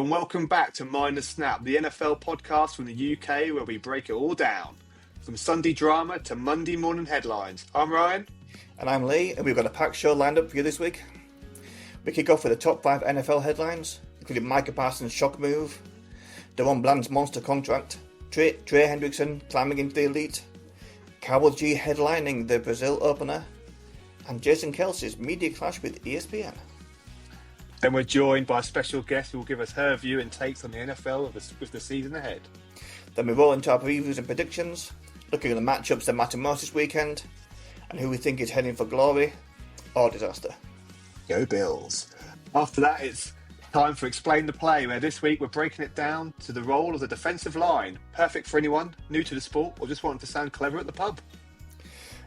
and welcome back to Mind the Snap, the NFL podcast from the UK where we break it all down. From Sunday drama to Monday morning headlines. I'm Ryan. And I'm Lee, and we've got a packed show lined up for you this week. We kick off with the top 5 NFL headlines, including Micah Parsons' shock move, DeRon Bland's monster contract, Trey Hendrickson climbing into the elite, Cowboys G headlining the Brazil opener, and Jason Kelsey's media clash with ESPN. Then we're joined by a special guest who will give us her view and takes on the NFL with the season ahead. Then we roll into our previews and predictions, looking at the matchups that matter most this weekend, and who we think is heading for glory or disaster. Go Bills. After that, it's time for Explain the Play, where this week we're breaking it down to the role of the defensive line. Perfect for anyone new to the sport or just wanting to sound clever at the pub.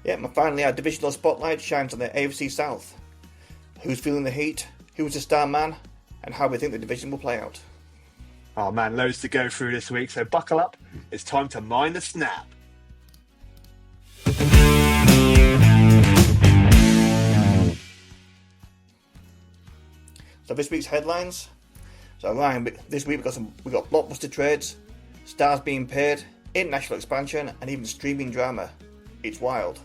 Yeah, and finally our divisional spotlight shines on the AFC South. Who's feeling the heat, who's the star man, and how we think the division will play out. Oh man, loads to go through this week, so buckle up. It's time to mind the snap. So this week's headlines. So Ryan, this week we got blockbuster trades, stars being paid, international expansion, and even streaming drama. It's wild.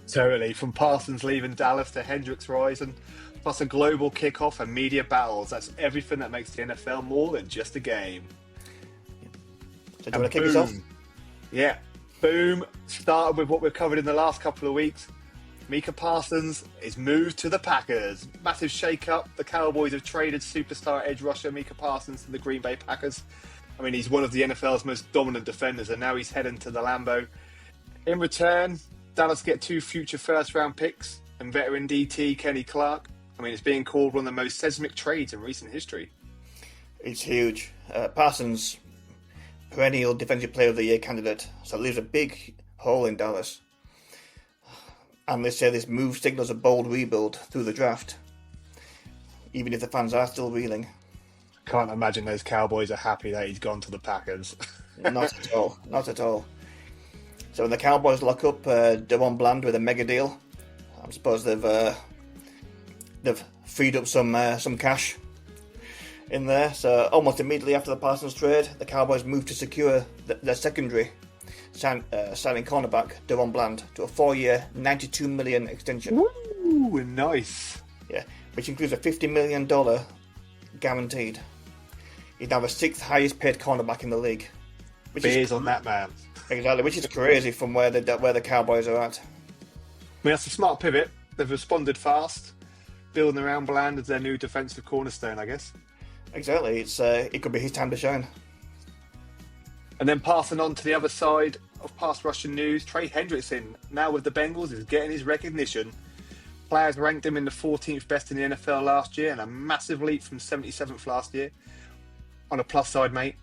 Totally, from Parsons leaving Dallas to Hendricks rising, plus a global kickoff and media battles. That's everything that makes the NFL more than just a game. So do you want to kick us off? Yeah, boom. Started with what we've covered in the last couple of weeks. Micah Parsons is moved to the Packers. Massive shake-up. The Cowboys have traded superstar edge rusher Micah Parsons to the Green Bay Packers. I mean, he's one of the NFL's most dominant defenders, and now he's heading to the Lambeau. In return, Dallas get 2 future first-round picks and veteran DT Kenny Clark. I mean, it's being called one of the most seismic trades in recent history. It's huge. Parsons, perennial Defensive Player of the Year candidate, so it leaves a big hole in Dallas. Analysts say this move signals a bold rebuild through the draft, even if the fans are still reeling. Can't imagine those Cowboys are happy that he's gone to the Packers. Not at all. Not at all. So when the Cowboys lock up DeRon Bland with a mega deal, I suppose they've freed up some cash in there. So almost immediately after the Parsons trade, the Cowboys moved to secure their secondary, signing cornerback DeRon Bland to a 4-year, $92 million extension. Woo, nice. Yeah, which includes a $50 million guaranteed. He's now the 6th highest paid cornerback in the league. Beers on that man. Exactly, which is crazy from where the Cowboys are at. I mean, that's a smart pivot. They've responded fast, building around Bland as their new defensive cornerstone, I guess. Exactly, it could be his time to shine. And then passing on to the other side of pass rushing news, Trey Hendrickson, now with the Bengals, is getting his recognition. Players ranked him in the 14th best in the NFL last year and a massive leap from 77th last year. On a plus side, mate,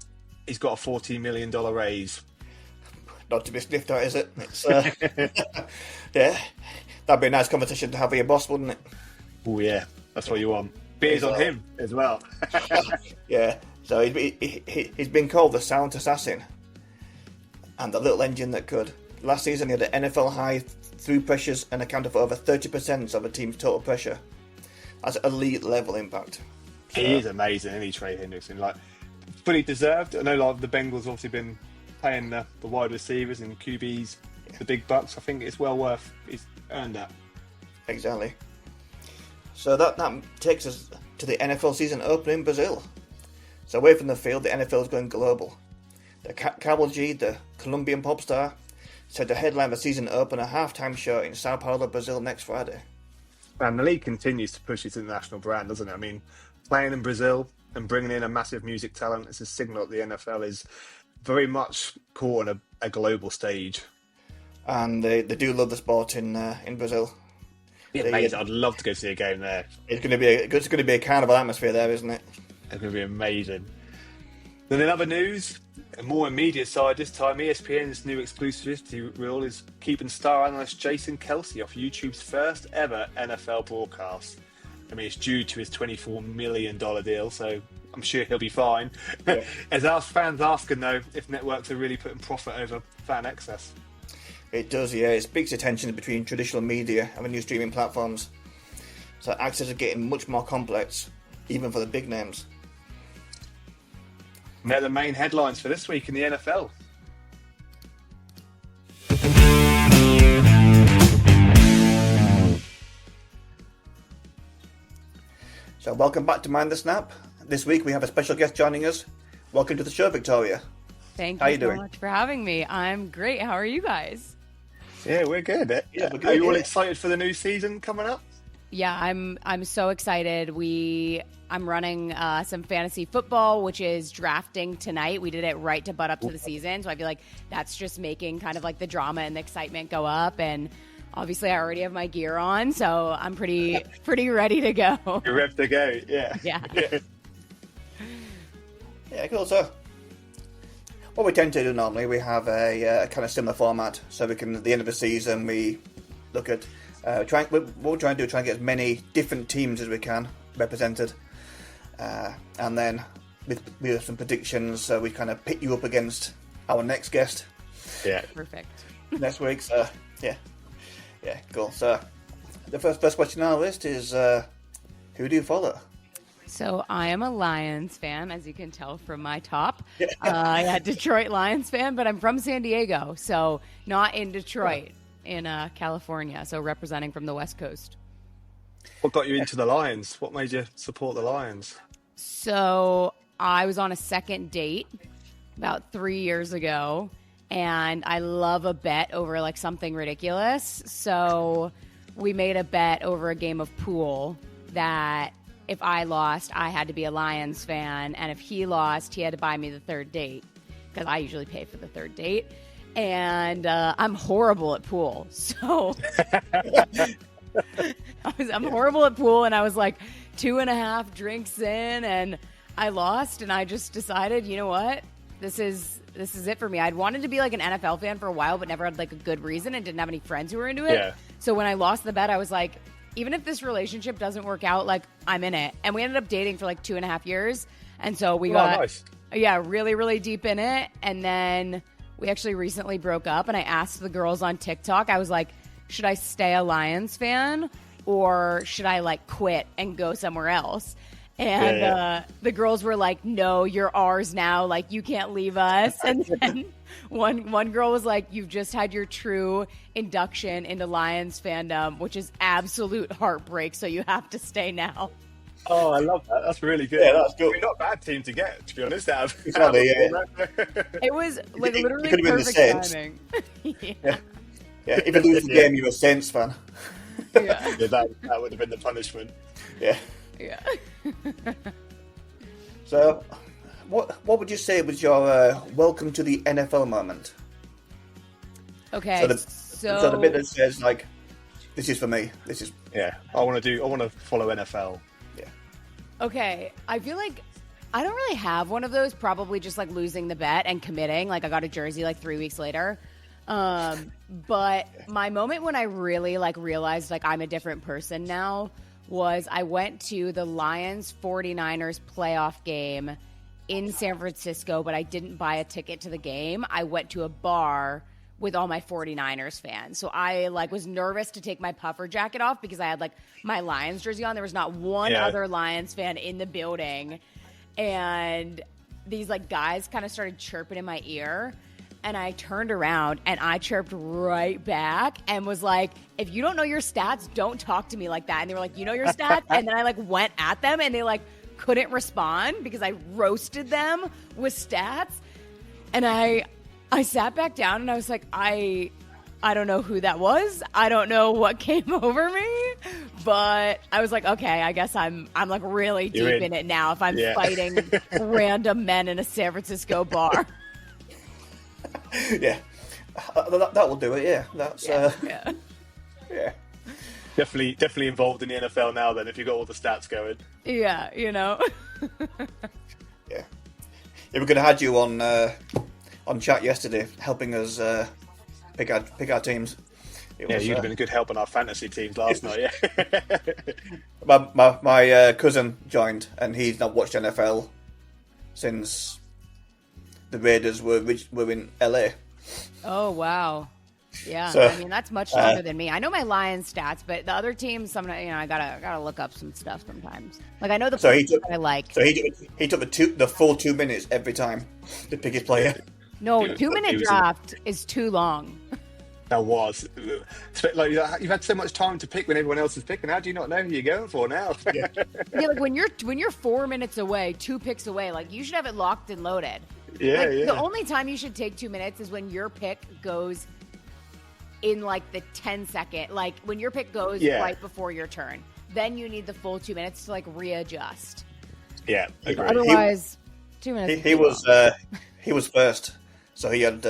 he's got a $14 million raise. Not to be sniffed at, is it? It's, yeah, that'd be a nice competition to have with your boss, wouldn't it? Oh yeah, that's what you want. Beers on him as well. Yeah, so he's been called the silent assassin and the little engine that could. Last season he had an NFL high through pressures and accounted for over 30% of a team's total pressure. That's elite level impact. So, he is amazing, isn't he, Trey Hendrickson? Like, fully deserved. I know like the Bengals obviously been paying the wide receivers and QBs the big bucks. I think it's well worth. He's earned that. Exactly. So that takes us to the NFL season opener in Brazil. So away from the field, the NFL is going global. The Cowboys G, the Colombian pop star, set to headline the season opener halftime show in Sao Paulo, Brazil next Friday. And the league continues to push its international brand, doesn't it? I mean, playing in Brazil and bringing in a massive music talent is a signal that the NFL is very much caught on a global stage. And they do love the sport in Brazil. Amazing. I'd love to go see a game there. It's going to be a carnival atmosphere there, isn't it? It's going to be amazing. Then in other news, more in media side this time, ESPN's new exclusivity rule is keeping star analyst Jason Kelsey off YouTube's first ever NFL broadcast. I mean, it's due to his $24 million deal, so I'm sure he'll be fine. Yeah. As our fans asking, though, if networks are really putting profit over fan access. It does, yeah. It speaks to tensions between traditional media and the new streaming platforms. So access is getting much more complex, even for the big names. They're the main headlines for this week in the NFL. So welcome back to Mind the Snap. This week we have a special guest joining us. Welcome to the show, Victoria. Thank How you you so doing? much for having me. I'm great. How are you guys? Yeah, we're good. Yeah, we're good, Are you all yeah. excited for the new season coming up? Yeah, I'm so excited. I'm running some fantasy football, which is drafting tonight. We did it right to butt up to the season, so I feel like that's just making kind of like the drama and the excitement go up. And obviously, I already have my gear on, so I'm pretty ready to go. You're ready to go, yeah. Yeah. Yeah, cool. So, what we tend to do normally, we have a kind of similar format. So we can, at the end of the season, we look at what we're trying to do, try and get as many different teams as we can represented, and then we have some predictions. So we kind of pit you up against our next guest Yeah. Perfect. next week. So yeah, cool. So the first question on our list is, who do you follow? So I am a Lions fan, as you can tell from my top. Yeah, Detroit Lions fan, but I'm from San Diego, so not in Detroit, in California, so representing from the West Coast. What got you into the Lions? What made you support the Lions? So I was on a second date about 3 years ago, and I love a bet over like something ridiculous. So we made a bet over a game of pool that if I lost, I had to be a Lions fan, and if he lost, he had to buy me the third date because I usually pay for the third date. And I'm horrible at pool, so I'm horrible at pool, and I was like 2.5 drinks in, and I lost, and I just decided, you know what, this is it for me. I'd wanted to be like an NFL fan for a while, but never had like a good reason, and didn't have any friends who were into it. Yeah. So when I lost the bet, I was like, even if this relationship doesn't work out, like I'm in it. And we ended up dating for like 2.5 years, and so we got nice. really, really deep in it, and then we actually recently broke up, and I asked the girls on TikTok, I was like, should I stay a Lions fan or should I like quit and go somewhere else? And the girls were like, no, you're ours now. Like, you can't leave us. And then one girl was like, you've just had your true induction into Lions fandom, which is absolute heartbreak. So you have to stay now. Oh, I love that. That's really good. Yeah, that's good. I mean, not a bad team to get, to be honest. Exactly, yeah. It was like literally could have been the perfect Saints. timing. Yeah, if you lose the game, you're a Saints fan. Yeah. Yeah, that would have been the punishment. Yeah. Yeah. So, what would you say was your welcome to the NFL moment? Okay. So the bit that says like, this is for me. This is Yeah, I want to follow NFL. Okay, I feel like I don't really have one of those, probably just like losing the bet and committing. Like I got a jersey like 3 weeks later. But my moment when I really like realized like I'm a different person now was I went to the Lions 49ers playoff game in San Francisco, but I didn't buy a ticket to the game. I went to a bar with all my 49ers fans. So I like was nervous to take my puffer jacket off because I had like my Lions jersey on. There was not one other Lions fan in the building. And these like guys kind of started chirping in my ear. And I turned around and I chirped right back and was like, if you don't know your stats, don't talk to me like that. And they were like, you know your stats? And then I like went at them and they like couldn't respond because I roasted them with stats. And I sat back down and I was like, I don't know who that was. I don't know what came over me, but I was like, okay, I guess I'm like really deep in it now if I'm fighting random men in a San Francisco bar. yeah, that will do it. Yeah, that's yeah. Definitely involved in the NFL now. Then, if you got all the stats going. Yeah, you know. Yeah, we could have had you on chat yesterday, helping us pick our teams. You'd have been a good help on our fantasy teams last night. Yeah. My cousin joined, and he's not watched NFL since the Raiders were in LA. Oh wow. Yeah, So, I mean that's much stronger than me. I know my Lions stats, but the other teams, sometimes I gotta look up some stuff sometimes. Like I know the players that I like. So he took the full 2 minutes every time to pick his player. No, Dude, 2-minute draft is too long. That was like you've had so much time to pick when everyone else is picking. How do you not know who you're going for now? Yeah. Yeah, like when you're 4 minutes away, 2 picks away, like you should have it locked and loaded. Yeah, Like, yeah. The only time you should take 2 minutes is when your pick goes in like the 10-second, like when your pick goes right before your turn. Then you need the full 2 minutes to like readjust. Yeah, agreed. Otherwise, 2 minutes. He was first, so he had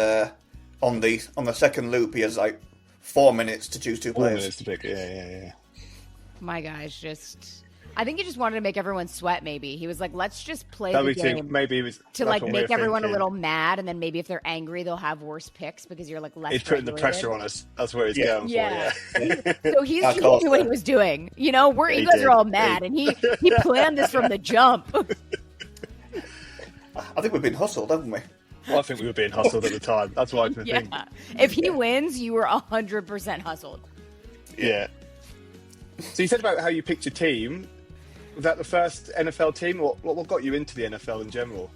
on the second loop he has like 4 minutes to choose 2 4 players. minutes to pick. Yeah. My guy's just. I think he just wanted to make everyone sweat. Maybe he was like, "Let's just play That'd the be game." too. Maybe it was to that's like what make we're everyone a thinking. little mad, and then maybe if they're angry, they'll have worse picks because you're like less. He's putting the regulated. pressure on us. That's where he's going Yeah. for. Yeah. So he Of knew course, what yeah. he was doing. You know, you guys did. are all mad, and he planned this from the jump. I think we've been hustled, haven't we? Well, I think we were being hustled at the time. That's what I think. Yeah. If he wins, you were 100% hustled. Yeah. So you said about how you picked your team. Was that the first NFL team? What got you into the NFL in general?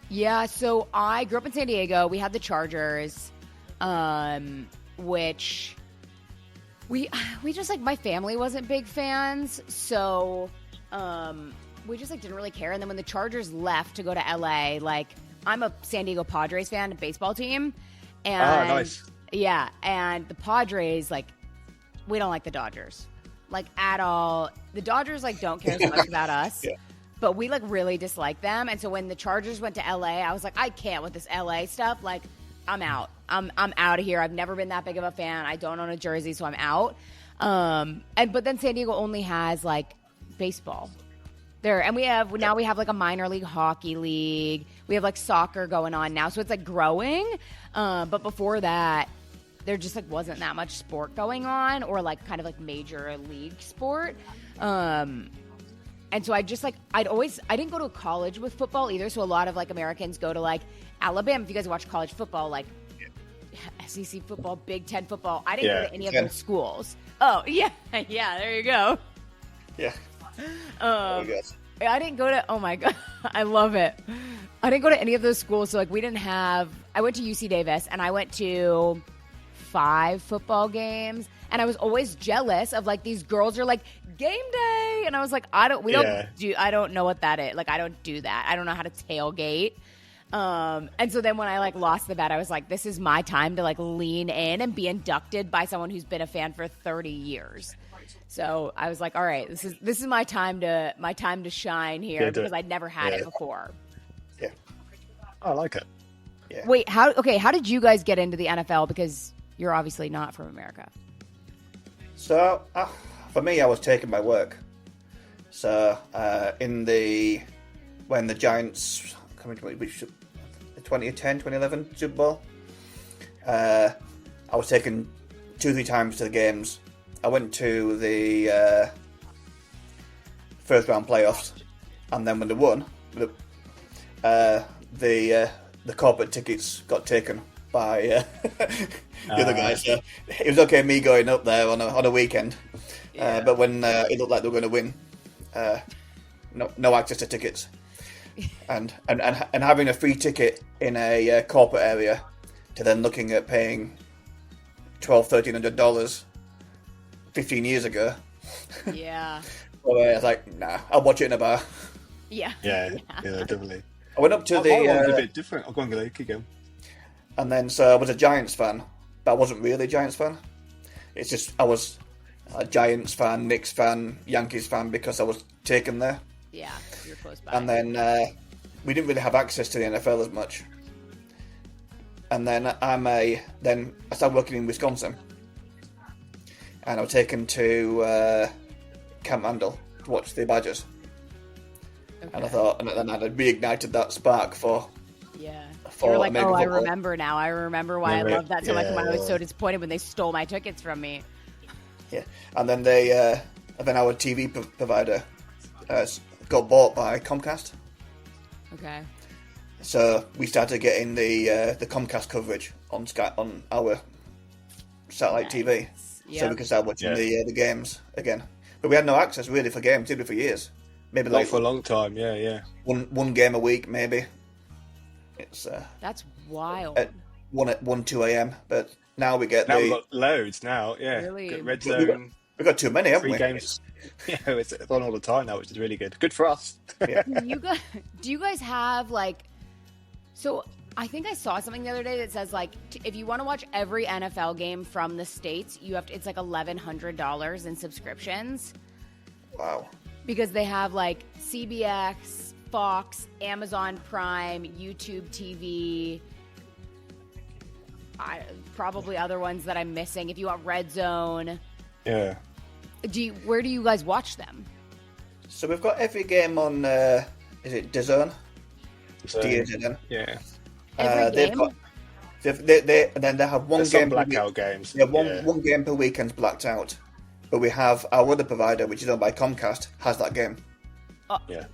Yeah, so I grew up in San Diego. We had the Chargers, which we just like my family wasn't big fans, so we just like didn't really care. And then when the Chargers left to go to LA, like I'm a San Diego Padres fan, a baseball team, and nice. yeah, and the Padres like we don't like the Dodgers. Like at all. The Dodgers like don't care so much about us. Yeah. But we like really dislike them. And so when the Chargers went to LA, I was like, I can't with this LA stuff. Like, I'm out. I'm out of here. I've never been that big of a fan. I don't own a jersey, so I'm out. But then San Diego only has like baseball. There and we have like a minor league hockey league. We have like soccer going on now. So it's like growing. But before that, there just like wasn't that much sport going on or like kind of like major league sport. And so I just like I didn't go to college with football either. So a lot of like Americans go to like Alabama. If you guys watch college football, like SEC football, Big Ten football, I didn't go to any of those schools. Oh yeah, yeah. There you go. Yeah. I didn't go to. Oh my god, I love it. I didn't go to any of those schools. So like we didn't have. I went to UC Davis and I went to 5 football games, and I was always jealous of like these girls are like game day, and I was like, I don't know what that is. Like I don't do that. I don't know how to tailgate. And so then when I like lost the bet, I was like, this is my time to like lean in and be inducted by someone who's been a fan for 30 years. So I was like, all right, this is my time to shine here because I'd never had it before. Yeah. I like it. Yeah. Wait, how did you guys get into the NFL? Because you're obviously not from America. So, for me, I was taken by work. So, when the Giants coming to the 2010, 2011 Super Bowl, I was taken 2-3 times to the games. I went to the first round playoffs, and then when they won, the corporate tickets got taken by the other guys. So it was okay me going up there on a weekend, but when it looked like they were going to win, no access to tickets, and having a free ticket in a corporate area, to then looking at paying $1,200-1,300 15 years ago. Yeah. Well, I was like, nah, I'll watch it in a bar. Yeah. Yeah, definitely. I went up to My one's a bit different. I'll go on, keep going. and then so I was a Giants fan, but I wasn't really a Giants fan. It's just I was a Giants fan, Knicks fan, Yankees fan because I was taken there. Yeah, you're close by. And then we didn't really have access to the NFL as much. And then I started working in Wisconsin, and I was taken to Camp Randall to watch the Badgers. Okay. And I thought, and then I had reignited that spark for. Yeah. For You were like, American I football. remember now. I remember why I loved that so much and why I was so disappointed when they stole my tickets from me. Yeah, and then our TV provider got bought by Comcast. Okay. So we started getting the Comcast coverage on Sky on our satellite TV, so Yep. we can start watching the games again. But we had no access really for games, did we, for years? Maybe Not like for a long time. Yeah. one game a week, maybe. It's That's wild. at 2 a.m. But now we get Now we've got loads now. Yeah, Really? Got Red Zone. we've got too many, haven't 3 we? games. Yeah, it's on all the time now, which is really good. Good for us. Yeah. Do you guys have like? So I think I saw something the other day that says like if you want to watch every NFL game from the States, you have to. It's like $1,100 in subscriptions. Wow. Because they have like CBS, Fox, Amazon Prime, YouTube TV, probably other ones that I'm missing. If you want Red Zone, Yeah. where do you guys watch them? So we've got every game on. Is it DAZN? So, DAZN. yeah. Every They've game? got. They and then they have one There's some game. blackout games. Yeah, one game per weekend's blacked out. But we have our other provider, which is owned by Comcast, has that game. Yeah.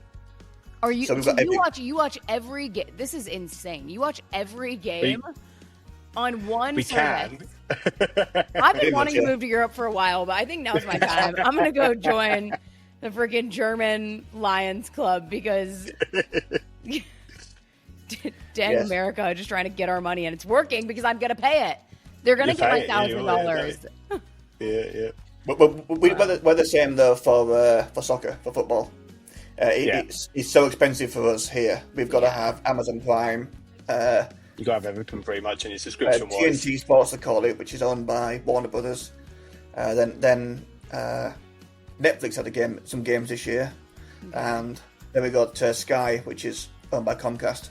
Are you? So we've So got every- you watch every game. This is insane. You watch every game on one. We service. can. I've been Pretty wanting much, to move to Europe for a while, but I think now's my time. I'm gonna go join the freaking German Lions Club because dang Yes. America just trying to get our money, and it's working because I'm gonna pay it. They're gonna You get my pay it, yeah, you will, $1,000. Yeah. But we're the same though for soccer, for football. It's so expensive for us here. We've got to have Amazon Prime, You gotta have everything pretty much in your subscription wise. TNT Sports they call it, which is owned by Warner Brothers. Then Netflix had some games this year, and then we got Sky, which is owned by Comcast,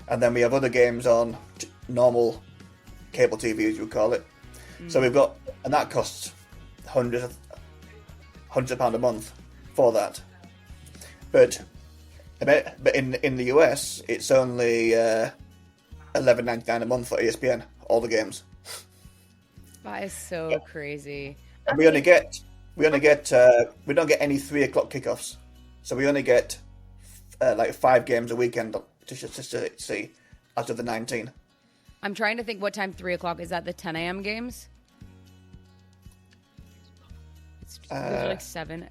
and then we have other games on normal cable TV, as you would call it. So we've got, and that costs hundreds of pounds a month for that. But in the US, it's only $11.99 a month for ESPN, all the games. That is so crazy. And we don't get any 3 o'clock kickoffs, so we only get like 5 games a weekend to see out of the 19. I'm trying to think what time 3 o'clock is. That the 10 a.m. games? Those are like 7.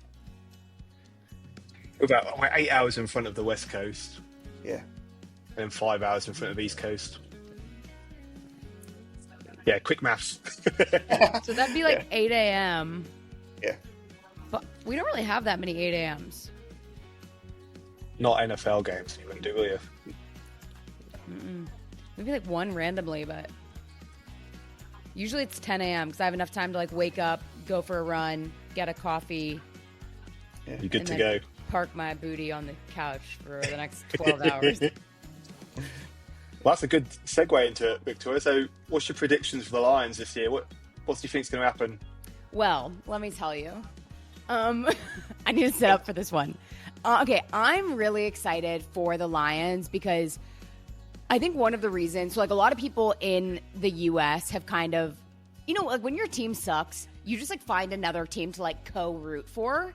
We're 8 hours in front of the West Coast, Yeah. and 5 hours in front of East Coast. Yeah, quick maths. So that'd be like 8 a.m. Yeah. But we don't really have that many 8 a.m.s. Not NFL games, you wouldn't do, will you? Maybe like one randomly, but usually it's 10 a.m. because I have enough time to like wake up, go for a run, get a coffee, You're good and to then go. park my booty on the couch for the next 12 hours. Well, that's a good segue into it, Victoria. So, what's your predictions for the Lions this year? What do you think is going to happen? Well, let me tell you. I need to set up for this one. Okay, I'm really excited for the Lions because I think one of the reasons, so like a lot of people in the U.S. have kind of, like when your team sucks, you just like find another team to like co-root for.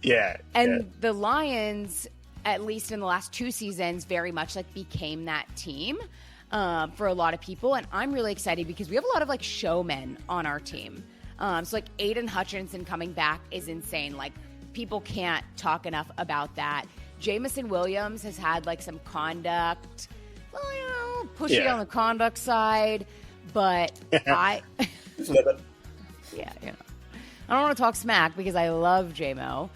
Yeah. And the Lions, at least in the last 2 seasons, very much like became that team for a lot of people. And I'm really excited because we have a lot of like showmen on our team. So like Aiden Hutchinson coming back is insane. Like people can't talk enough about that. Jamison Williams has had like some conduct, pushy on the conduct side, but Just a little bit. yeah. I don't want to talk smack because I love J-Mo.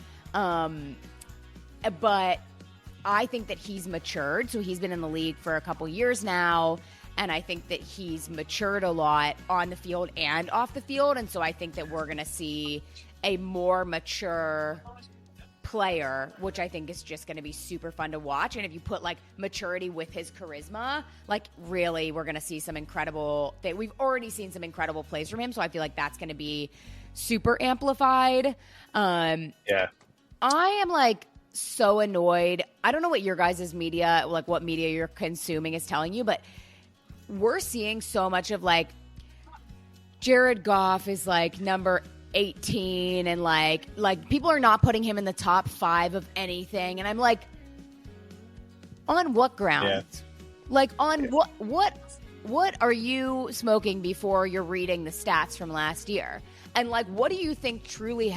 But I think that he's matured. So he's been in the league for a couple years now. And I think that he's matured a lot on the field and off the field. And so I think that we're going to see a more mature player, which I think is just going to be super fun to watch. And if you put like maturity with his charisma, like really we're going to see some incredible we've already seen some incredible plays from him. So I feel like that's going to be super amplified. Yeah. I am like so annoyed. I don't know what your guys' media, like what media you're consuming is telling you, but we're seeing so much of like Jared Goff is like number 18 and like people are not putting him in the top 5 of anything. And I'm like, on what ground? Yeah. Like on what what are you smoking before you're reading the stats from last year? And, like, what do you think truly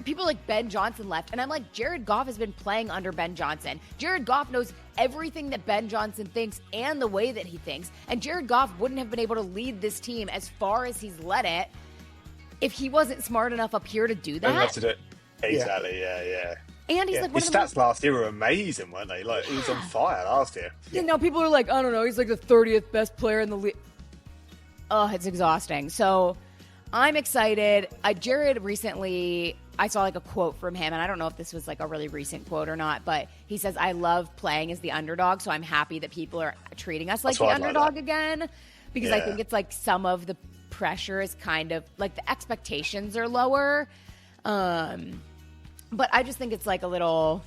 people like Ben Johnson left, and I'm like, Jared Goff has been playing under Ben Johnson. Jared Goff knows everything that Ben Johnson thinks and the way that he thinks, and Jared Goff wouldn't have been able to lead this team as far as he's led it if he wasn't smart enough up here to do that. Enough to do it. Exactly, yeah. And he's like, his stats last year were amazing, weren't they? Like, he was on fire last year. You know, people are like, I don't know, he's like the 30th best player in the league. Oh, it's exhausting. So I'm excited. Jared recently, I saw like a quote from him, and I don't know if this was like a really recent quote or not, but he says, I love playing as the underdog, so I'm happy that people are treating us like the underdog again, because I think it's like some of the pressure is kind of like the expectations are lower. But I just think it's like a little,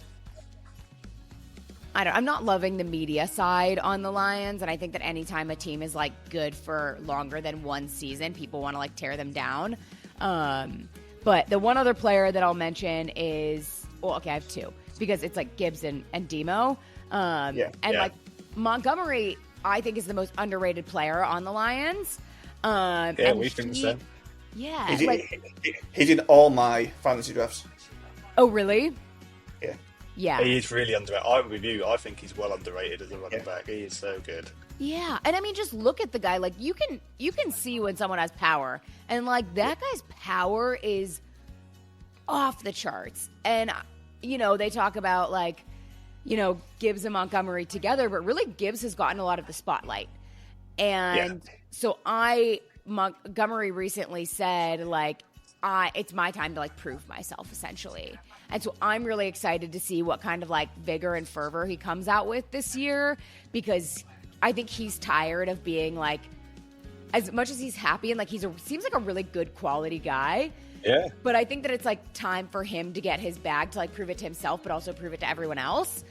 I'm not loving the media side on the Lions, and I think that anytime a team is like good for longer than one season, people want to like tear them down. But the one other player that I'll mention is, I have two, because it's like Gibbs and Demo. Like Montgomery, I think is the most underrated player on the Lions. We think the same. Yeah. He's in all my fantasy drafts. Oh, really? Yeah. Yeah. He is really underrated. I'm with you. I think he's well underrated as a running back. He is so good. Yeah. And I mean, just look at the guy. Like, you can see when someone has power. And, like, that guy's power is off the charts. And, you know, they talk about, like, you know, Gibbs and Montgomery together, but really Gibbs has gotten a lot of the spotlight. And so Montgomery recently said, like, it's my time to like prove myself, essentially. And so I'm really excited to see what kind of like vigor and fervor he comes out with this year, because I think he's tired of being like, as much as he's happy and like seems like a really good quality guy. Yeah. But I think that it's like time for him to get his bag, to like prove it to himself, but also prove it to everyone else.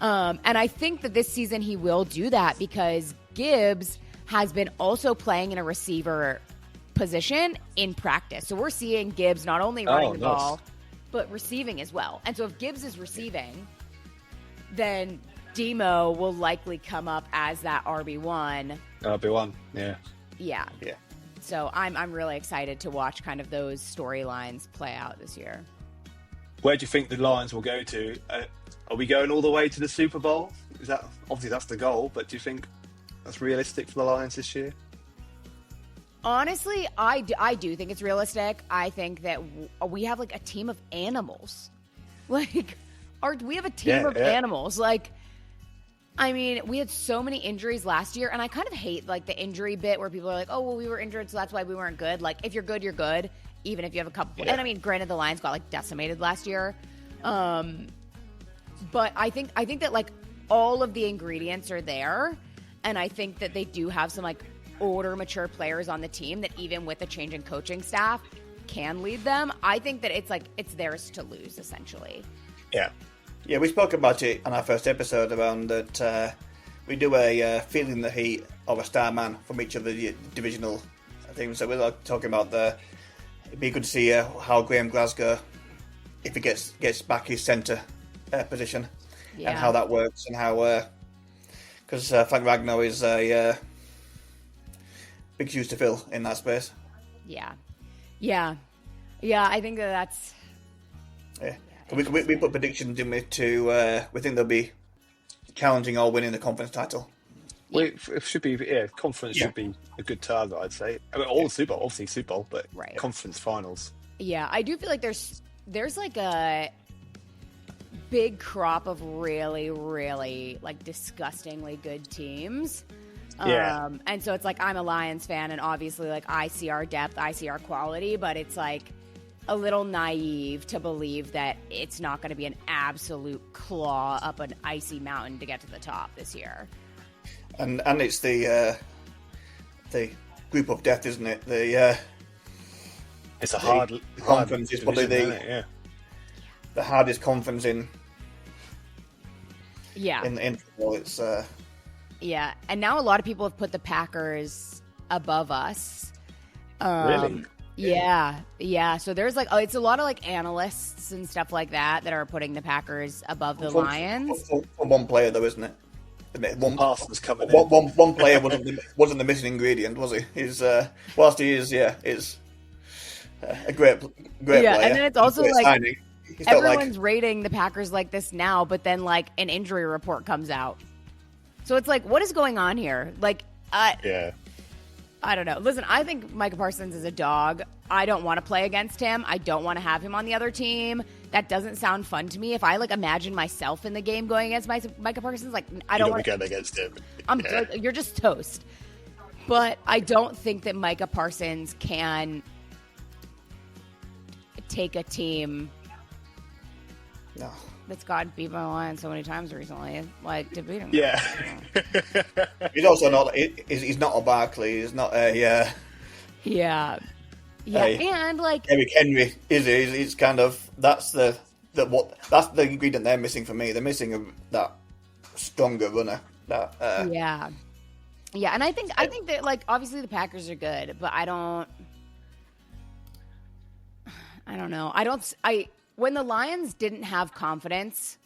And I think that this season he will do that, because Gibbs has been also playing in a receiver position in practice. So we're seeing Gibbs not only running the ball, but receiving as well. And so if Gibbs is receiving, then Demo will likely come up as that RB1. RB1, yeah. Yeah. So I'm really excited to watch kind of those storylines play out this year. Where do you think the Lions will go to? Are we going all the way to the Super Bowl? Is that obviously that's the goal, but do you think that's realistic for the Lions this year? Honestly, I do think it's realistic. I think that we have like a team of animals. Like, we have a team of animals. Like, I mean, we had so many injuries last year, and I kind of hate like the injury bit where people are like, oh, well, we were injured, so that's why we weren't good. Like, if you're good, you're good, even if you have a couple. And I mean, granted, the Lions got like decimated last year. But I think that like all of the ingredients are there, and I think that they do have some like older, mature players on the team that even with a change in coaching staff can lead them. I think that it's theirs to lose, essentially. Yeah, we spoke about it on our first episode around that we do a feeling the heat of a star man from each of the divisional things. So we're like talking about it'd be good to see how Graham Glasgow, if he gets back his centre position, and how that works, and how because Frank Ragnow is a big shoes to fill in that space. Yeah. I think that's. Yeah. We put predictions, didn't we? We think they'll be challenging or winning the conference title. Well, it should be. Conference should be a good target, I'd say. I mean, all the Super Bowl, obviously Super Bowl, but conference finals. Yeah, I do feel like there's like a big crop of really, really like disgustingly good teams. And so it's like, I'm a Lions fan, and obviously like I see our depth, I see our quality, but it's like a little naive to believe that it's not going to be an absolute claw up an icy mountain to get to the top this year. And it's the group of death, isn't it? It's a hard conference. It's probably the hardest conference in. Yeah. In football, it's. Yeah, and now a lot of people have put the Packers above us. Really? Yeah. So there's like, it's a lot of like analysts and stuff like that are putting the Packers above the Lions. For one player, though, isn't it? Parsons coming in. One player wasn't the missing ingredient, was he? He's whilst he is a great player. Yeah, and then it's also like everyone's like, rating the Packers like this now, but then like an injury report comes out. So it's like, what is going on here? Like, yeah. I don't know. Listen, I think Micah Parsons is a dog. I don't want to play against him. I don't want to have him on the other team. That doesn't sound fun to me. If I like imagine myself in the game going against Micah Parsons, like I don't want to go against him. Like, you're just toast. But I don't think that Micah Parsons can take a team that's gotten beat by the Lions so many times recently, like to beat him. Yeah. He's also not. He's not a Barkley. He's not a. Yeah. And like Eric Henry he's kind of that's the ingredient they're missing for me. They're missing that stronger runner. Yeah, and I think that like obviously the Packers are good, but I don't know. When the Lions didn't have confidence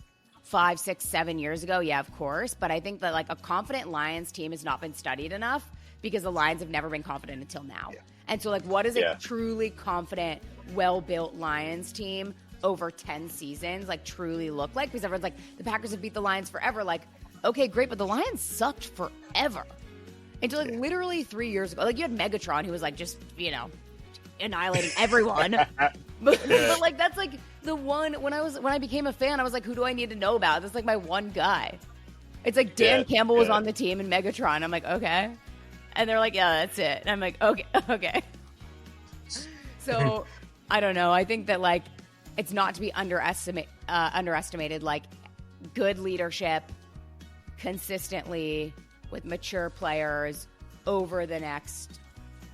5, 6, 7 years ago, yeah, of course, but I think that like a confident Lions team has not been studied enough because the Lions have never been confident until now. Yeah. And so like what is a truly confident, well-built Lions team over 10 seasons like truly look like? Because everyone's like, the Packers have beat the Lions forever. Like, okay, great, but the Lions sucked forever. Until like literally 3 years ago. Like you had Megatron who was like just, annihilating everyone. but like that's like the one when I became a fan, I was like, who do I need to know about? That's like my one guy. It's like Dan Campbell was on the team in Megatron. I'm like, okay. And they're like, yeah, that's it. And I'm like, okay. So I don't know. I think that like it's not to be underestimated. Like good leadership consistently with mature players over the next.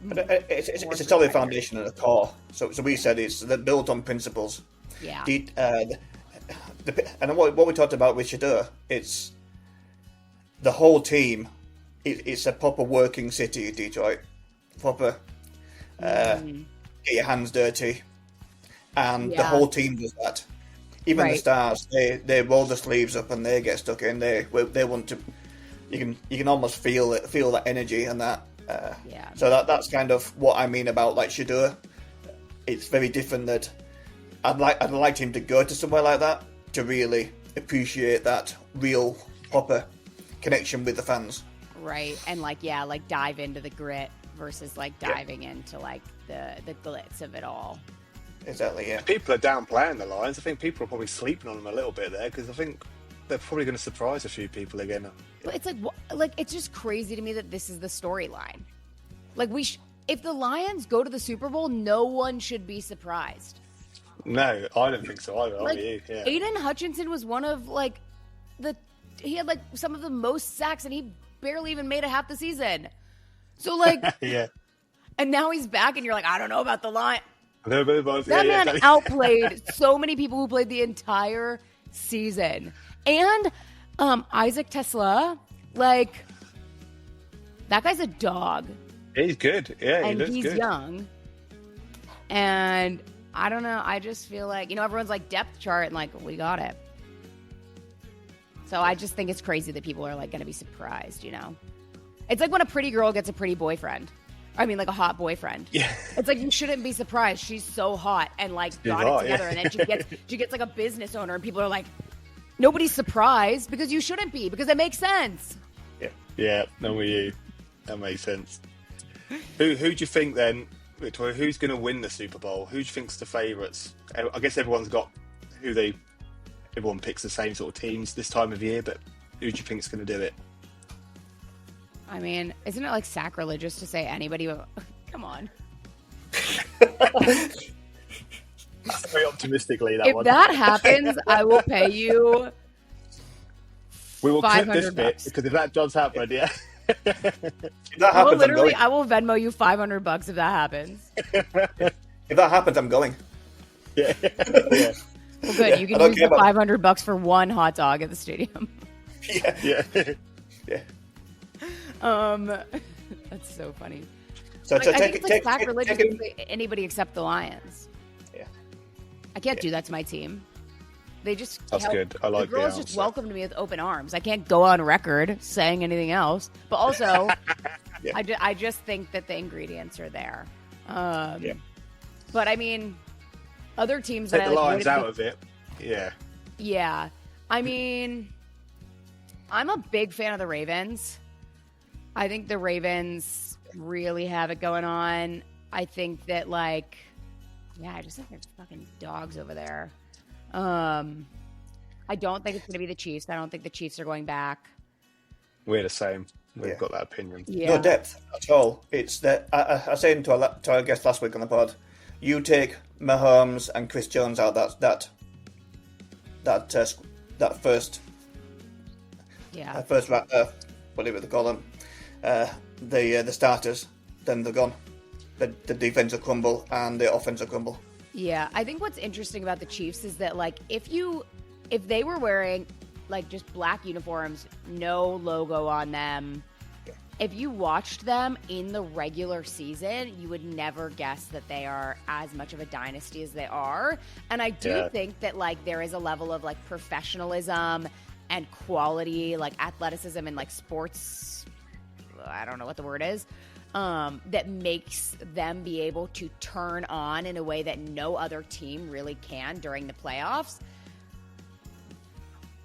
But it's a solid foundation at the core. So we said it's built on principles. Yeah. And what we talked about with Shadur, it's the whole team. It's a proper working city, Detroit. Proper. Get your hands dirty, and the whole team does that. Even the stars, they roll the sleeves up and they get stuck in. They want to. You can almost feel that energy and that. So that's kind of what I mean about like Shadur. It's very different. That I'd like him to go to somewhere like that to really appreciate that real proper connection with the fans. Right, and like dive into the grit versus like diving into like the glitz of it all. Exactly. Yeah. People are downplaying the Lions. I think people are probably sleeping on them a little bit there because I think they're probably going to surprise a few people again. But it's like it's just crazy to me that this is the storyline. Like if the Lions go to the Super Bowl, no one should be surprised. No, I don't think so either. Like, Yeah. Aiden Hutchinson was one of like he had like some of the most sacks and he barely even made it half the season. So like yeah. And now he's back and you're like, I don't know about the line. That man outplayed so many people who played the entire season. And Isaac Tesla, like that guy's a dog. He's good. Yeah, he looks good. And he's young. And I don't know. I just feel like, everyone's like depth chart and like, we got it. So I just think it's crazy that people are like going to be surprised, It's like when a pretty girl gets a pretty boyfriend. I mean, like a hot boyfriend. Yeah. It's like you shouldn't be surprised. She's so hot and like got it together. And then she gets like a business owner and people are like, nobody's surprised because you shouldn't be because it makes sense. Yeah. No, that makes sense. Who do you think then, Victoria? Who's going to win the Super Bowl? Who do you think's the favourites? I guess everyone's got everyone picks the same sort of teams this time of year, but who do you think is going to do it? I mean, isn't it like sacrilegious to say anybody? Come on. Very optimistically, if one. If that happens, I will pay you. We will clip this bit because if that does happen, if that happens, I will Venmo you $500 if that happens. If that happens, I'm going. Yeah. Well, good. You can use the $500 for one hot dog at the stadium. Yeah. That's so funny. So I think it's like sacrilegious to say anybody except the Lions. Yeah. I can't do that to my team. They just That's good. I like the girls the just answer. welcomed me with open arms. I can't go on record saying anything else, but also, Yeah. I just think that the ingredients are there. Yeah. But I mean, other teams that Take I the like, Lions out of it. Yeah. yeah, I mean, I'm a big fan of the Ravens. I think the Ravens really have it going on. I think that I just think there's fucking dogs over there. I don't think it's going to be the Chiefs. I don't think the Chiefs are going back. We're the same. We've Yeah. got that opinion. Yeah. No depth at all. It's that I was saying to our guest last week on the pod. You take Mahomes and Chris Jones out. That first Yeah. whatever they call them, the starters. Then they're gone. The defense will crumble and the offense will crumble. Yeah, I think what's interesting about the Chiefs is that if they were wearing just black uniforms, no logo on them, if you watched them in the regular season, you would never guess that they are as much of a dynasty as they are. And I do think that there is a level of professionalism and quality, athleticism and sports, I don't know what the word is, that makes them be able to turn on in a way that no other team really can during the playoffs.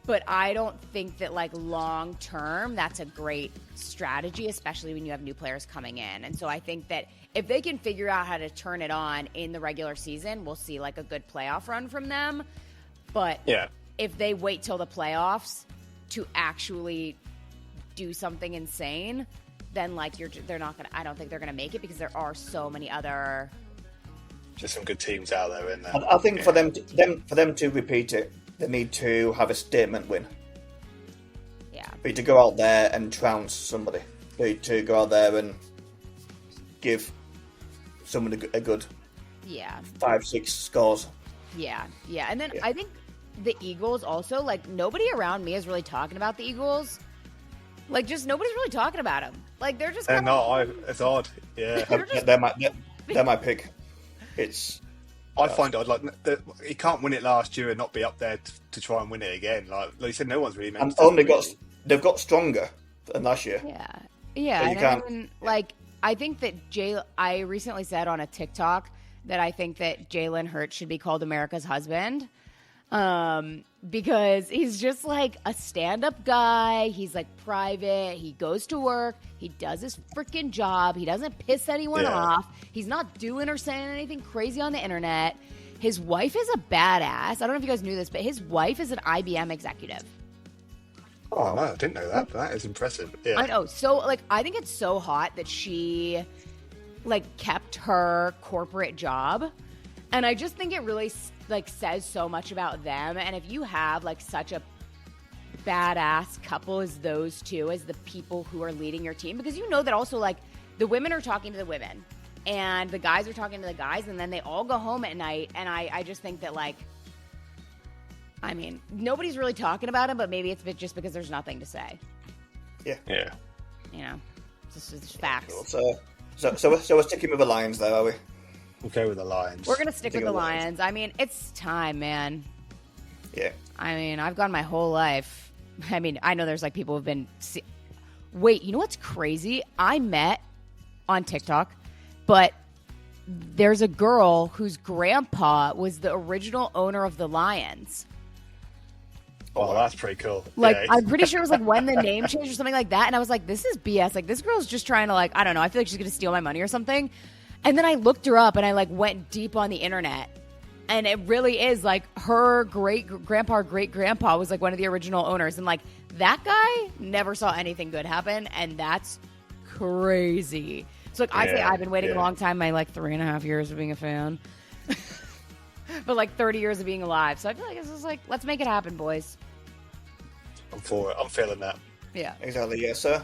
But I don't think that long term that's a great strategy, especially when you have new players coming in. And so I think that if they can figure out how to turn it on in the regular season, we'll see a good playoff run from them. But if they wait till the playoffs to actually do something insane, then they're not gonna. I don't think they're gonna make it because there are so many other. Just some good teams out there in there. I think for them to repeat it, they need to have a statement win. Yeah. They need to go out there and trounce somebody. They need to go out there and give someone a good 5-6 scores. Yeah. And then I think the Eagles also nobody around me is really talking about the Eagles. Just nobody's really talking about them. They're just. They're not. It's odd. Yeah. They're my pick. It's. I find it he can't win it last year and not be up there to try and win it again. Like you said, no one's really meant to. They've got stronger than last year. Yeah. So you can't. I think that I recently said on a TikTok that I think that Jalen Hurts should be called America's husband. Because he's just a stand-up guy. He's private. He goes to work. He does his freaking job. He doesn't piss anyone off. He's not doing or saying anything crazy on the internet. His wife is a badass. I don't know if you guys knew this, but his wife is an IBM executive. Oh, no, I didn't know that, but that is impressive. Yeah. I know. So, I think it's so hot that she, kept her corporate job. And I just think it really says so much about them. And if you have such a badass couple as those two as the people who are leading your team, because that also the women are talking to the women and the guys are talking to the guys, and then they all go home at night. And I just think that I mean, nobody's really talking about him, but maybe it's just because there's nothing to say. Yeah. It's just facts. Cool. So we're sticking with the Lions there, are we? We'll go with the Lions. We're gonna stick with the Lions. I mean, it's time, man. Yeah. I mean, I've gone my whole life. I mean, I know there's people who've been. Wait, you know what's crazy? I met on TikTok, but there's a girl whose grandpa was the original owner of the Lions. Oh, that's pretty cool. I'm pretty sure it was when the name changed or something like that. And I was like, this is BS. This girl's just trying to I don't know. I feel like she's going to steal my money or something. And then I looked her up and I went deep on the internet. And it really is her great-grandpa, great-grandpa was one of the original owners. And that guy never saw anything good happen. And that's crazy. So I say I've been waiting a long time, my 3.5 years of being a fan. But 30 years of being alive. So I feel this is let's make it happen, boys. I'm for it. I'm feeling that. Yeah. Exactly, yes, sir.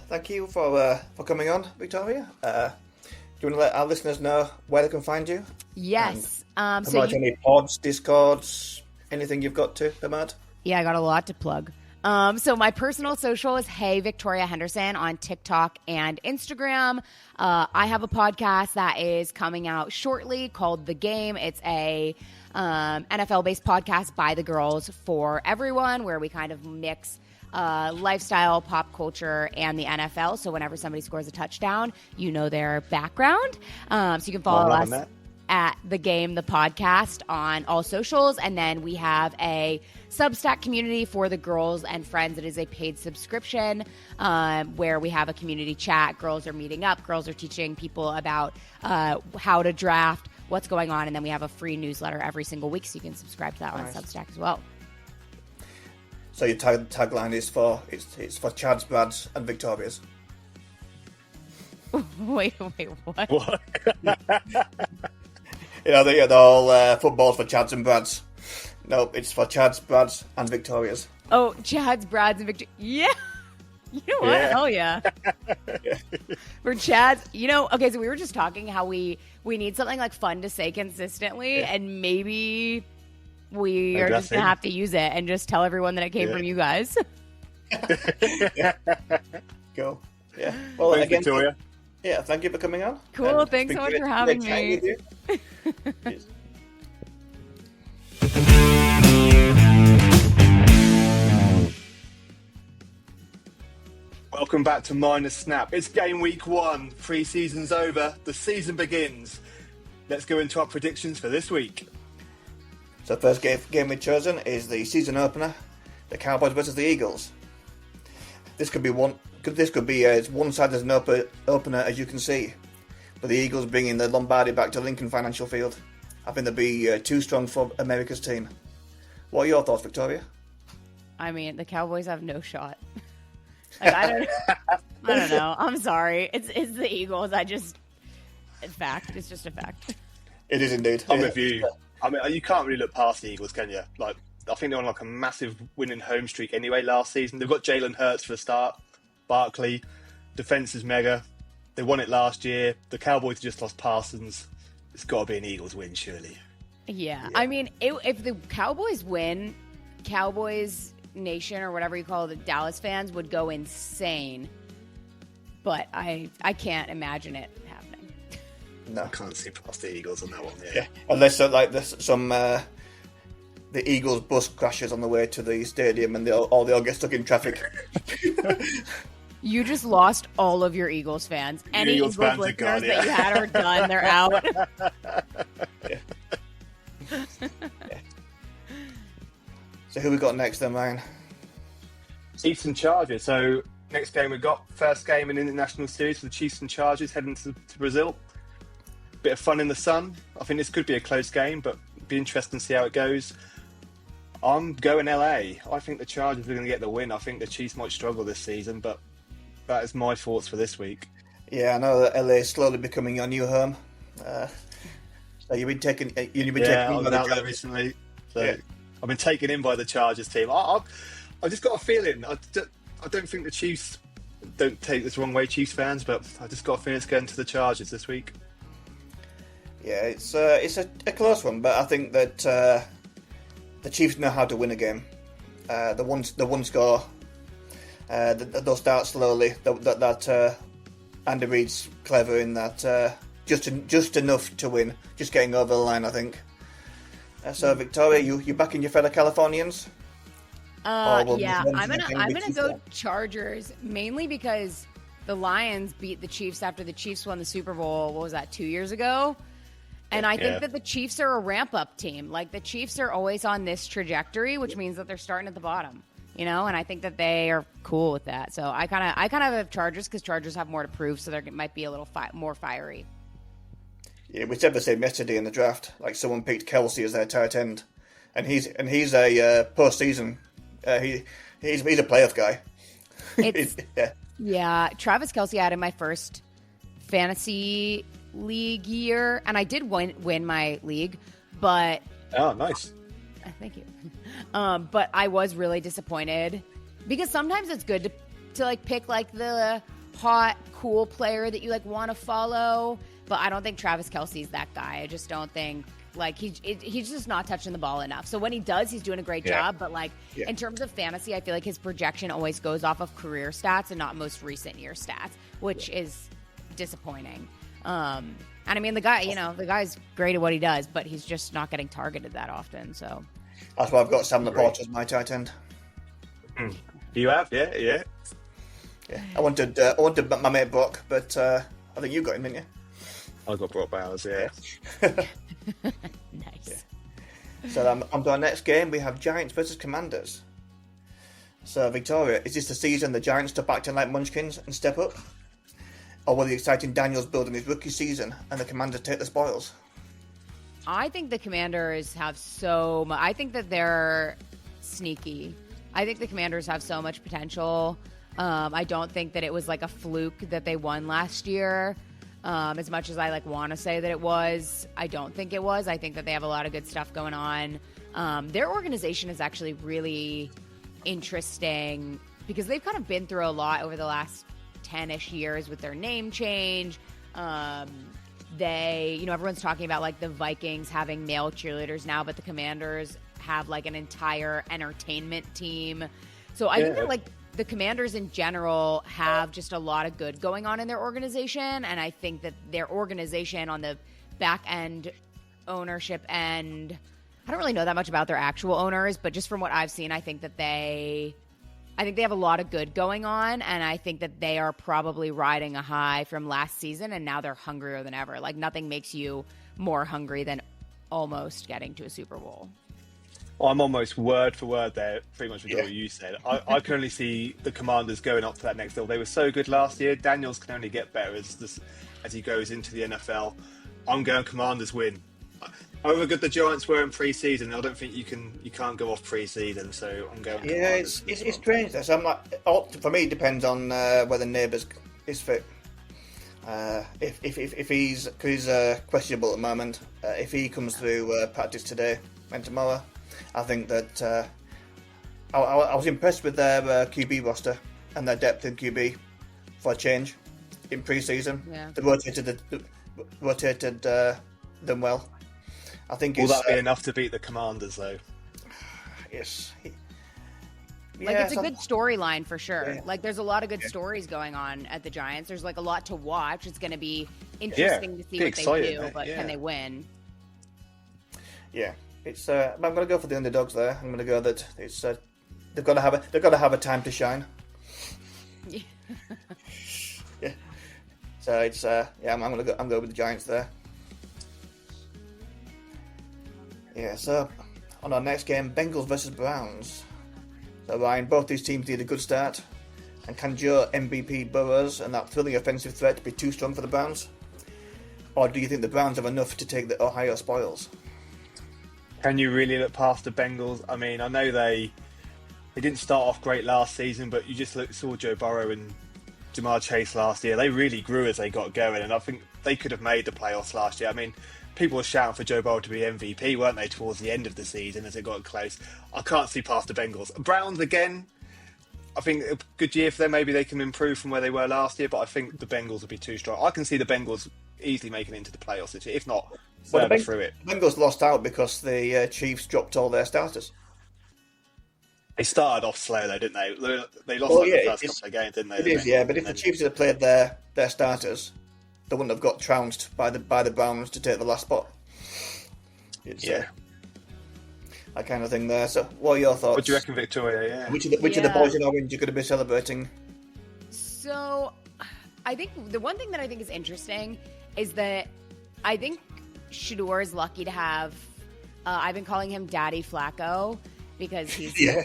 Thank you for coming on, Victoria. Do you want to let our listeners know where they can find you? Yes. Any pods, Discords, anything you've got to, Ahmad? Yeah, I got a lot to plug. So my personal social is Hey Victoria Henderson on TikTok and Instagram. I have a podcast that is coming out shortly called The Game. It's a NFL-based podcast by the girls for everyone, where we kind of mix lifestyle, pop culture, and the NFL. So whenever somebody scores a touchdown, you know their background. So you can follow us at The Game, the podcast, on all socials. And then we have a Substack community for the girls and friends. It is a paid subscription where we have a community chat. Girls are meeting up. Girls are teaching people about how to draft, what's going on. And then we have a free newsletter every single week, so you can subscribe to that on Substack as well. So your tagline is it's for Chad's, Brad's, and Victoria's. Wait, what? What? The whole football's for Chad's and Brad's. No, it's for Chad's, Brad's, and Victoria's. Oh, Chad's, Brad's, and Victoria. Yeah. You know what? Yeah. Hell yeah. For Chad's, okay, so we were just talking how we need something like fun to say consistently, and maybe we are just going to have to use it and just tell everyone that it came from you guys. Cool. Yeah. Well, Thanks, again, Victoria. Yeah, thank you for coming on. Cool. Thanks so much for having me. Cheers. Welcome back to Minus Snap. It's game week 1. Pre-season's over. The season begins. Let's go into our predictions for this week. So first game we've chosen is the season opener, the Cowboys versus the Eagles. This could be as one-sided as an opener as you can see, with the Eagles bringing the Lombardi back to Lincoln Financial Field. I think they'll be too strong for America's team. What are your thoughts, Victoria? I mean, the Cowboys have no shot. Like, I don't know. I'm sorry. It's the Eagles. It's fact. It's just a fact. It is indeed. I'm with you. I mean, you can't really look past the Eagles, can you? Like, I think they're on like a massive winning home streak anyway last season. They've got Jalen Hurts for a start. Barkley. Defense is mega. They won it last year. The Cowboys just lost Parsons. It's got to be an Eagles win, surely. Yeah. I mean, if the Cowboys win, Cowboys Nation or whatever you call it, the Dallas fans would go insane. But I can't imagine it happening. No, I can't see past the Eagles on that one. Yeah. Unless there's some the Eagles bus crashes on the way to the stadium and they all get stuck in traffic. You just lost all of your Eagles fans. Any Eagles listeners that you had are done. They're out. Yeah. So who we got next then, Ryan? Chiefs and Chargers. So next game we've got first game in international series for the Chiefs and Chargers heading to Brazil. Bit of fun in the sun. I think this could be a close game, but it'd be interesting to see how it goes. I'm going LA. I think the Chargers are going to get the win. I think the Chiefs might struggle this season, but that is my thoughts for this week. Yeah, I know that LA is slowly becoming your new home. So you've been taken. I've been out there recently. So yeah. I've been taken in by the Chargers team. I just got a feeling. I don't think the Chiefs. Don't take this the wrong way, Chiefs fans, but I just got a feeling it's going to the Chargers this week. Yeah, it's a close one, but I think that the Chiefs know how to win a game. The one score. They'll start slowly. That Andy Reid's clever in that. Just enough to win. Just getting over the line, I think. So Victoria, you back in your fellow Californians? Yeah, I'm gonna go Chargers, mainly because the Lions beat the Chiefs after the Chiefs won the Super Bowl. What was that, 2 years ago? And I think that the Chiefs are a ramp-up team. Like, the Chiefs are always on this trajectory, which means that they're starting at the bottom. And I think that they are cool with that. So I kind of have Chargers because Chargers have more to prove, so they might be a little more fiery. Yeah, we said the same yesterday in the draft. Like, someone picked Kelsey as their tight end, and he's a postseason. He's a playoff guy. Yeah, Travis Kelsey had in my first fantasy league year, and I did win my league, but nice. Thank you. But I was really disappointed because sometimes it's good to like pick like the hot, cool player that you like want to follow. but I don't think Travis Kelce's that guy. I just don't think like he's just not touching the ball enough. So when he does, he's doing a great job. But like in terms of fantasy, I feel like his projection always goes off of career stats and not most recent year stats, which is disappointing. And I mean, the guy's great at what he does, but he's just not getting targeted that often. So that's why I've got Sam Laporte as my tight end. You have, yeah. I wanted my mate Brock, but I think you got him, didn't you? I got Brock Bowers, yeah. Nice. So on to our next game. We have Giants versus Commanders. So Victoria, is this the season the Giants stop acting like munchkins and step up? Or will the exciting Daniels build in his rookie season and the Commanders take the spoils? I think the Commanders have so much. I think that they're sneaky. I think the Commanders have so much potential. I don't think that it was like a fluke that they won last year. As much as I want to say that it was, I don't think it was. I think that they have a lot of good stuff going on. Their organization is actually really interesting because they've kind of been through a lot over the last 10-ish years with their name change. Everyone's talking about like the Vikings having male cheerleaders now, but the Commanders have like an entire entertainment team. So I think that like the Commanders in general have just a lot of good going on in their organization. And I think that their organization on the back end ownership end, I don't really know that much about their actual owners, but just from what I've seen, I think they have a lot of good going on. And I think that they are probably riding a high from last season. And now they're hungrier than ever. Like nothing makes you more hungry than almost getting to a Super Bowl. I'm almost word for word there, pretty much with what you said. I can only see the Commanders going up to that next level. They were so good last year. Daniels can only get better as he goes into the NFL. I'm going Commanders win. However good the Giants were in pre-season, I don't think you can't go off pre-season. So I'm going. Yeah, it's strange. So I'm like, for me, it depends on whether Neighbours is fit. If he's questionable at the moment, if he comes through practice today and tomorrow. I think that I was impressed with their QB roster and their depth in QB for a change in pre-season. Yeah. They rotated them well. I think. Will that be enough to beat the Commanders, though? Yes. It's a good storyline for sure. Yeah. Like, there's a lot of good stories going on at the Giants. There's like a lot to watch. It's going to be interesting to see what they do, but can they win? Yeah. I'm going to go for the underdogs there. I'm going to go that it's they've got to have a time to shine. Yeah. So it's I'm going with the Giants there. Yeah. So on our next game, Bengals versus Browns. So Ryan, both these teams need a good start, and can Joe MVP Burrows and that thrilling offensive threat be too strong for the Browns, or do you think the Browns have enough to take the Ohio spoils? Can you really look past the Bengals? I mean, I know they didn't start off great last season, but you just saw Joe Burrow and Jamar Chase last year. They really grew as they got going, and I think they could have made the playoffs last year. I mean, people were shouting for Joe Burrow to be MVP, weren't they, towards the end of the season as it got close. I can't see past the Bengals. Browns, again, I think a good year for them. Maybe they can improve from where they were last year, but I think the Bengals will be too strong. I can see the Bengals easily making it into the playoffs this year, if not further through it. The Bengals lost out because the Chiefs dropped all their starters. They started off slow, though, didn't they? They lost the first couple of games, didn't they? It is, yeah. But if the Chiefs had played their starters, they wouldn't have got trounced by the Browns to take the last spot. That kind of thing there. So, what are your thoughts? What do you reckon, Victoria? Yeah. Which of the boys in orange are going to be celebrating? So, I think the one thing that I think is interesting is that I think Shador is lucky to have. I've been calling him Daddy Flacco because he's. Yeah.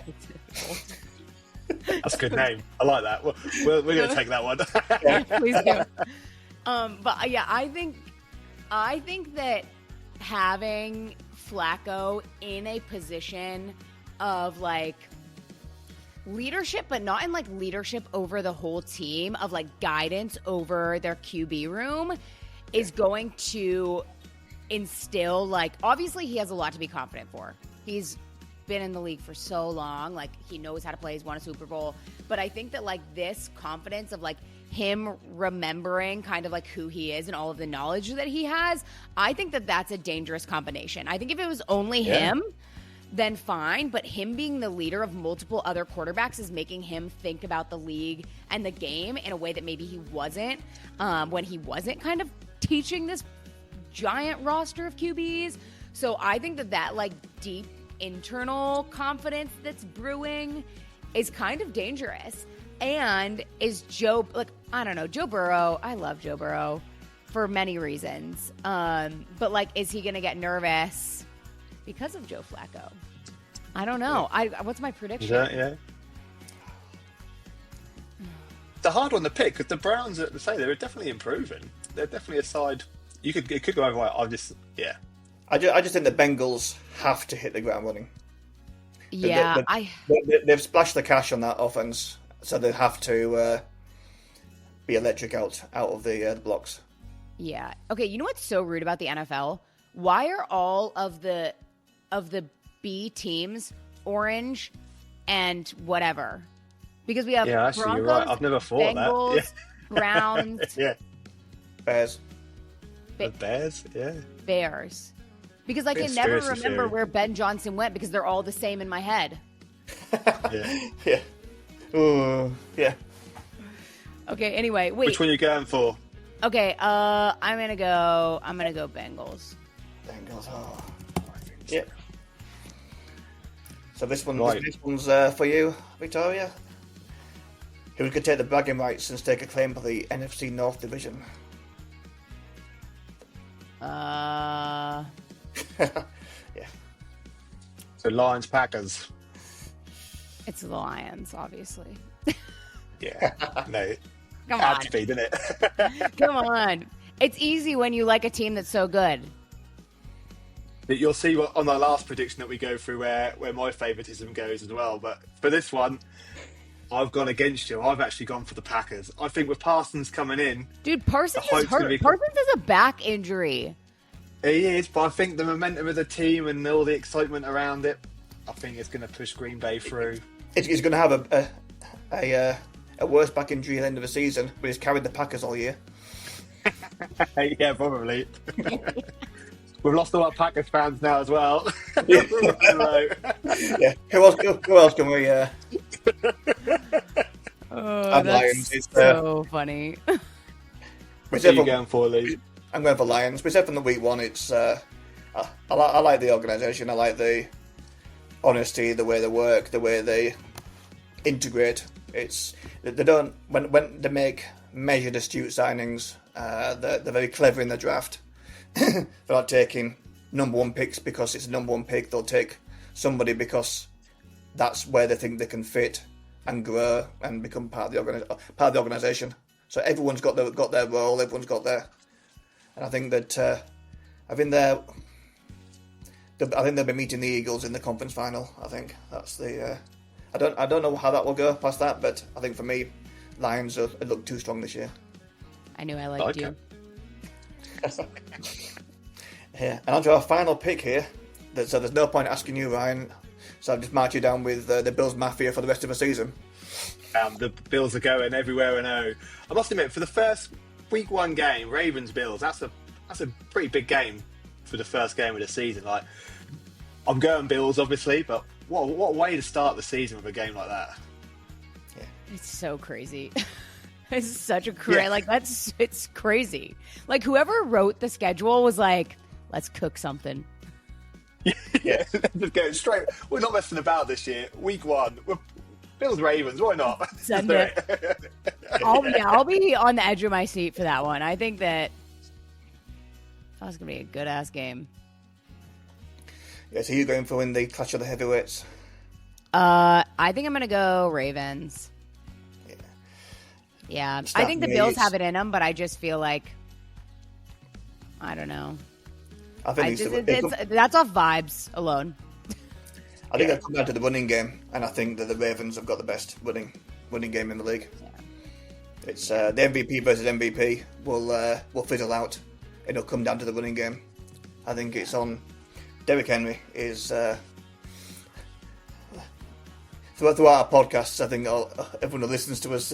That's a good name. I like that. We're going to take that one. Yeah, please do. But yeah, I think that having Flacco in a position of like leadership, but not in like leadership over the whole team, of like guidance over their QB room, is going to instill, like, obviously he has a lot to be confident for. He's been in the league for so long, like he knows how to play, he's won a Super Bowl. But I think that like this confidence of like him remembering kind of like who he is and all of the knowledge that he has, I think that that's a dangerous combination. I think if it was only him, then fine. But him being the leader of multiple other quarterbacks is making him think about the league and the game in a way that maybe he wasn't when he wasn't kind of teaching this giant roster of QBs. So I think that like deep internal confidence that's brewing is kind of dangerous. And is Joe, like, I don't know, Joe Burrow, I love Joe Burrow for many reasons. But like, is he going to get nervous because of Joe Flacco? I don't know. What's my prediction? Yeah. It's a hard one to pick because the Browns, at the say, they're definitely improving. They're definitely a side. It could go over. I just think the Bengals have to hit the ground running. Yeah, they've splashed the cash on that offense, so they have to be electric out of the blocks. Yeah. Okay. You know what's so rude about the NFL? Why are all of the B teams orange and whatever? Because we have actually, Broncos, you're right. I've never thought Bengals, that. Browns, Bears. The Bears, Bears. Because I can never Conspiracy remember theory. where Ben Johnson went because they're all the same in my head. Yeah. Ooh, yeah. Okay. Anyway, wait. Which one are you going for? Okay. I'm gonna go Bengals. Bengals. I think so. Yeah. So this one, Right. this one's for you, Victoria. Who could take the bragging rights and stake a claim for the NFC North division? Uh, Yeah. So Lions, Packers. it's the Lions, obviously. Yeah, no, Come had on. to be, didn't it? Come on. It's easy when you like a team that's so good. But you'll see what on our last prediction that we go through where my favouritism goes as well. But for this one, I've gone against you. I've actually gone for the Packers. I think with Parsons coming in, Dude, Parsons The is hope's gonna hurt. be- Parsons has a back injury. he is. But I think the momentum of the team and all the excitement around it, I think it's going to push Green Bay through. He's going to have a worse back injury at the end of the season, but he's carried the Packers all year. Yeah, probably. We've lost all our Packers fans now as well. Yeah. Who else can we? Oh, that's Lions. It's, so funny. What are you going for, Lee? I'm going for Lions. We said from the week one, it's I like the organisation. I like the honesty, the way they work, the way they integrate. It's they don't when they make measured, astute signings. They're very clever in the draft. They're not taking number one picks because it's a number one pick. They'll take somebody because that's where they think they can fit and grow and become part of the organisation. So everyone's got their role. Everyone's got their. And I think that they'll be meeting the Eagles in the conference final. I think that's the. I don't know how that will go past that, but I think for me, Lions look too strong this year. I knew I liked you. Yeah, and on to our final pick here. So there's no point asking you, Ryan. So I've just marked you down with the Bills Mafia for the rest of the season. The Bills are going everywhere and I must admit, for the first week one game, Ravens-Bills, that's a pretty big game for the first game of the season. Like, I'm going Bills, obviously, but what a way to start the season with a game like that. Yeah. It's so crazy. It's such a it's crazy. Like, whoever wrote the schedule was like, let's cook something. Yeah, just go straight. We're not messing about this year. Week one, we're Bills Ravens. Why not? Send it. I'll be on the edge of my seat for that one. I think that's gonna be a good ass game. Yeah, so you're going for in the clash of the heavyweights. I think I'm gonna go Ravens. Yeah, I think the Bills have it in them, but I just feel like I don't know. I think that's off vibes alone. I think I've come down to the running game, and I think that the Ravens have got the best running game in the league. Yeah. It's the MVP versus MVP will fizzle out. It'll come down to the running game. I think it's on. Derrick Henry is throughout our podcasts. I think everyone who listens to us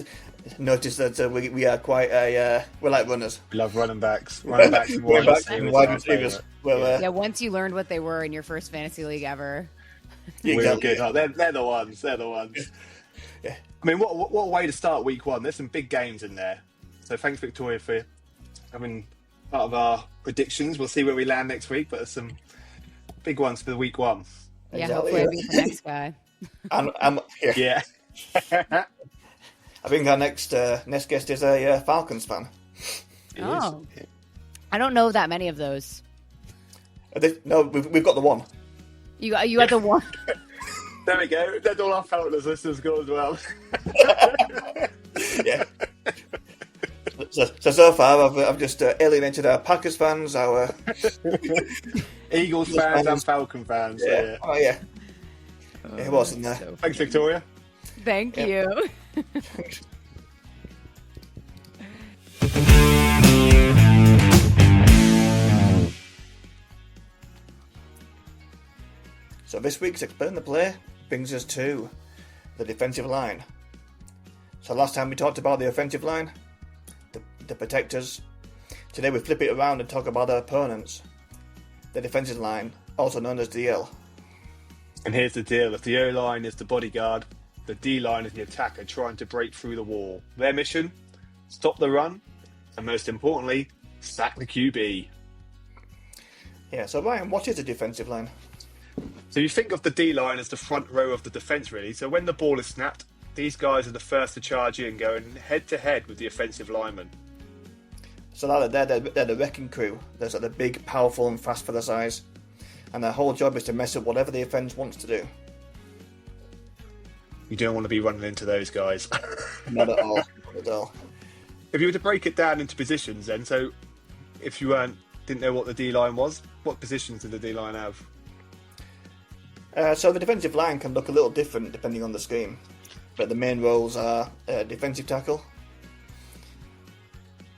noticed that we are quite we're like runners. We love running backs. Running backs and wide receivers. Wide are our receivers. favourite. Well, Yeah, once you learned what they were in your first fantasy league ever. We're exactly. good. Oh, they're the ones. They're the ones. Yeah. I mean, what a way to start week one. There's some big games in there. So thanks, Victoria, for having part of our predictions. We'll see where we land next week, but there's some big ones for the week one. Yeah, Exactly, hopefully I beat the next guy. Yeah. Yeah. I think our next guest is a Falcons fan. Oh. I don't know that many of those. No, we've got the one. You got the one. There we go. That's all our Falcons listeners got as well. Yeah. So far, I've just alienated our Packers fans, our Eagles fans and Falcon fans. So, yeah. Oh yeah. It was in there. Thanks, Victoria. Thank you. So this week's Explain the Play brings us to the defensive line. So last time we talked about the offensive line, the protectors. Today we flip it around and talk about our opponents, the defensive line, also known as DL. And here's the deal. If the O-line is the bodyguard, the D-line is the attacker trying to break through the wall. Their mission? Stop the run, and most importantly, sack the QB. Yeah, so Ryan, what is a defensive line? So you think of the D-line as the front row of the defence, really. So when the ball is snapped, these guys are the first to charge in, going head-to-head with the offensive lineman. So they're the wrecking crew. They're sort of big, powerful and fast for their size. And their whole job is to mess up whatever the offence wants to do. You don't want to be running into those guys. Not at all. Not at all. If you were to break it down into positions then, so if you didn't know what the D-line was, what positions did the D-line have? So the defensive line can look a little different depending on the scheme. But the main roles are defensive tackle.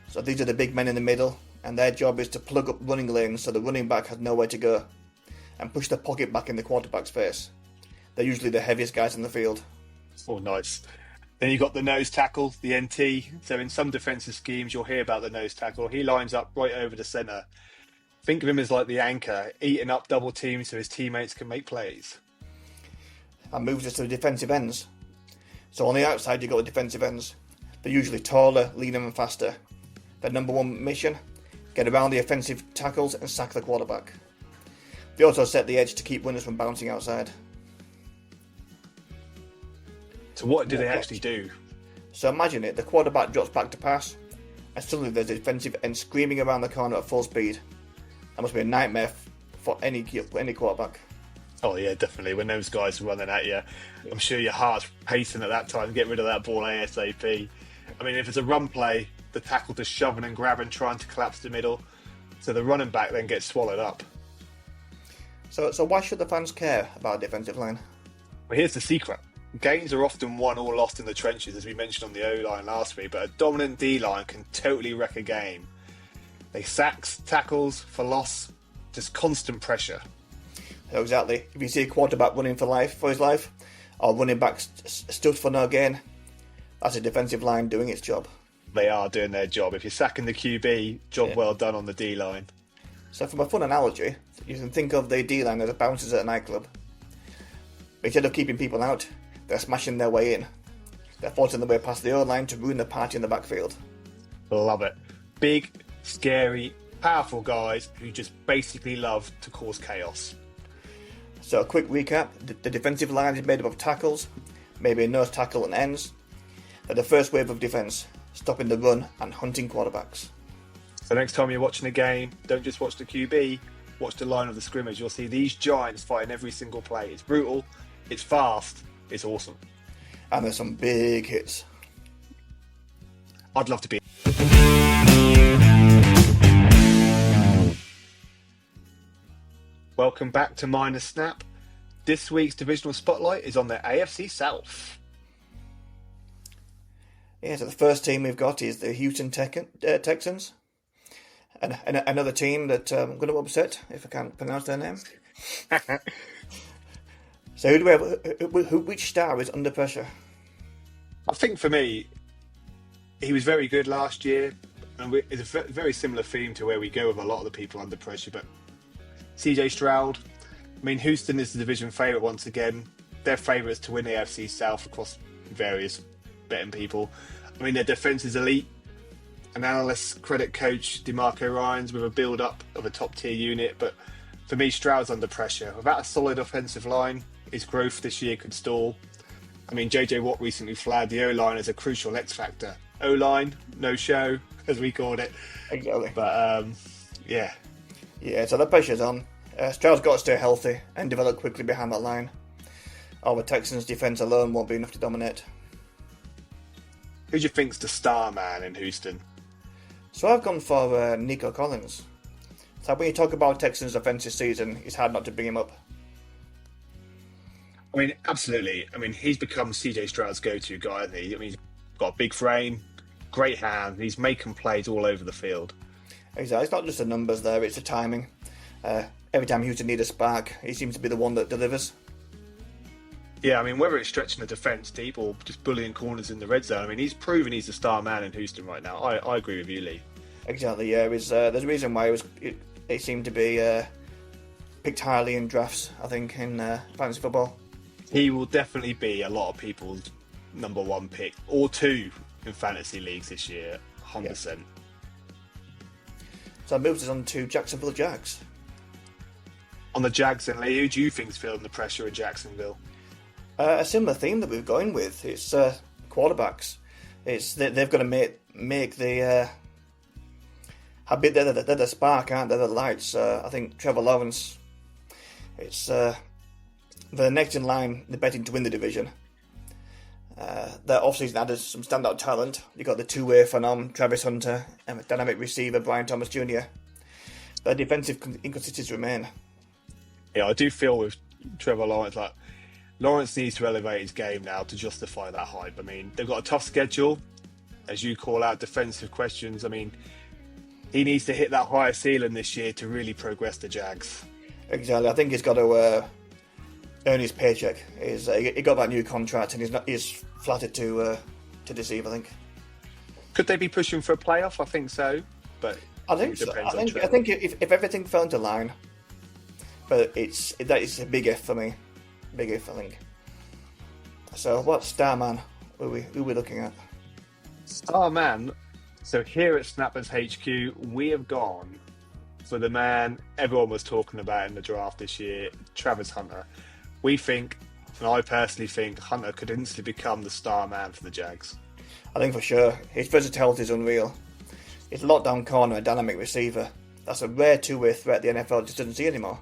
So these are the big men in the middle, and their job is to plug up running lanes so the running back has nowhere to go, and push the pocket back in the quarterback's face. They're usually the heaviest guys in the field. Oh, nice. Then you've got the nose tackle, the NT. So in some defensive schemes, you'll hear about the nose tackle. He lines up right over the centre. Think of him as like the anchor, eating up double teams so his teammates can make plays. That moves us to the defensive ends. So on the outside, you've got the defensive ends. They're usually taller, leaner and faster. Their number one mission, get around the offensive tackles and sack the quarterback. They also set the edge to keep runners from bouncing outside. So what do they actually do? So imagine it, the quarterback drops back to pass, and suddenly there's a defensive end screaming around the corner at full speed. That must be a nightmare for any quarterback. Oh yeah, definitely. When those guys are running at you, I'm sure your heart's pacing at that time to get rid of that ball ASAP. I mean, if it's a run play, the tackle just shoving and grabbing, trying to collapse the middle, so the running back then gets swallowed up. So why should the fans care about a defensive line? Well, here's the secret. Games are often won or lost in the trenches, as we mentioned on the O-line last week, but a dominant D-line can totally wreck a game. They sacks, tackles, for loss, just constant pressure. So exactly. If you see a quarterback running for his life, or running back stood for no gain, that's a defensive line doing its job. They are doing their job. If you're sacking the QB, job well done on the D-line. So from a fun analogy, you can think of the D-line as bouncers at a nightclub. Instead of keeping people out, they're smashing their way in. They're forcing their way past the O-line to ruin the party in the backfield. Love it. Big, scary, powerful guys who just basically love to cause chaos. So a quick recap, the defensive line is made up of tackles, maybe a nose tackle and ends. They're the first wave of defence, stopping the run and hunting quarterbacks. So next time you're watching a game, don't just watch the QB, watch the line of the scrimmage. You'll see these giants fighting every single play. It's brutal, it's fast, it's awesome. And there's some big hits. I'd love to be. Welcome back to Minus Snap. This week's divisional spotlight is on the AFC South. Yeah, so the first team we've got is the Houston Texans. And another team that I'm going to upset if I can't pronounce their name. So who do we have? Which star is under pressure? I think for me, he was very good last year, and it's a very similar theme to where we go with a lot of the people under pressure. But CJ Stroud, I mean, Houston is the division favourite once again. They're favourites to win the AFC South across various betting people. I mean, their defence is elite. And analysts credit coach DeMarco Ryans with a build-up of a top-tier unit. But for me, Stroud's under pressure. Without a solid offensive line, his growth this year could stall. I mean, JJ Watt recently flagged the O-line as a crucial X factor. O-line, no show, as we called it. Exactly. But, yeah. Yeah, so the pressure's on. Stroud's got to stay healthy and develop quickly behind that line. Or the Texans' defence alone won't be enough to dominate. Who do you think's the star man in Houston? So I've gone for Nico Collins. So when you talk about Texans' offensive season, it's hard not to bring him up. I mean, absolutely. I mean, he's become CJ Stroud's go-to guy, hasn't he? I mean, he's got a big frame, great hand. He's making plays all over the field. Exactly. It's not just the numbers there, it's the timing. Every time Houston need a spark, he seems to be the one that delivers. Yeah, I mean, whether it's stretching the defence deep or just bullying corners in the red zone, I mean, he's proven he's the star man in Houston right now. I agree with you, Lee. Exactly, yeah. There's a reason why it seemed to be picked highly in drafts, I think, in fantasy football. He will definitely be a lot of people's number one pick, or two in fantasy leagues this year, 100%. Yeah. So that moves us on to Jacksonville Jags. On the Jags, then, Lee, who do you think's feeling the pressure in Jacksonville? A similar theme that we're going with. It's quarterbacks. It's they've got to make the they're the spark, aren't they? The lights. I think Trevor Lawrence. It's the next in line. They're betting to win the division. Their offseason added some standout talent. You got the two-way phenom Travis Hunter and a dynamic receiver Brian Thomas Jr. Their defensive inconsistencies remain. Yeah, I do feel with Trevor Lawrence, like, Lawrence needs to elevate his game now to justify that hype. I mean, they've got a tough schedule, as you call out, defensive questions. I mean, he needs to hit that higher ceiling this year to really progress the Jags. Exactly. I think he's got to earn his paycheck. He got that new contract, and he's flattered to deceive, I think. Could they be pushing for a playoff? I think so, but I think so. I think if everything fell into line, but it's a big if for me. Big if, I think. So, what star man who we looking at? Star man. So here at Snappers HQ, we have gone for the man everyone was talking about in the draft this year, Travis Hunter. We think, and I personally think, Hunter could instantly become the star man for the Jags. I think for sure. His versatility is unreal. He's a lockdown corner, a dynamic receiver. That's a rare two-way threat the NFL just doesn't see anymore.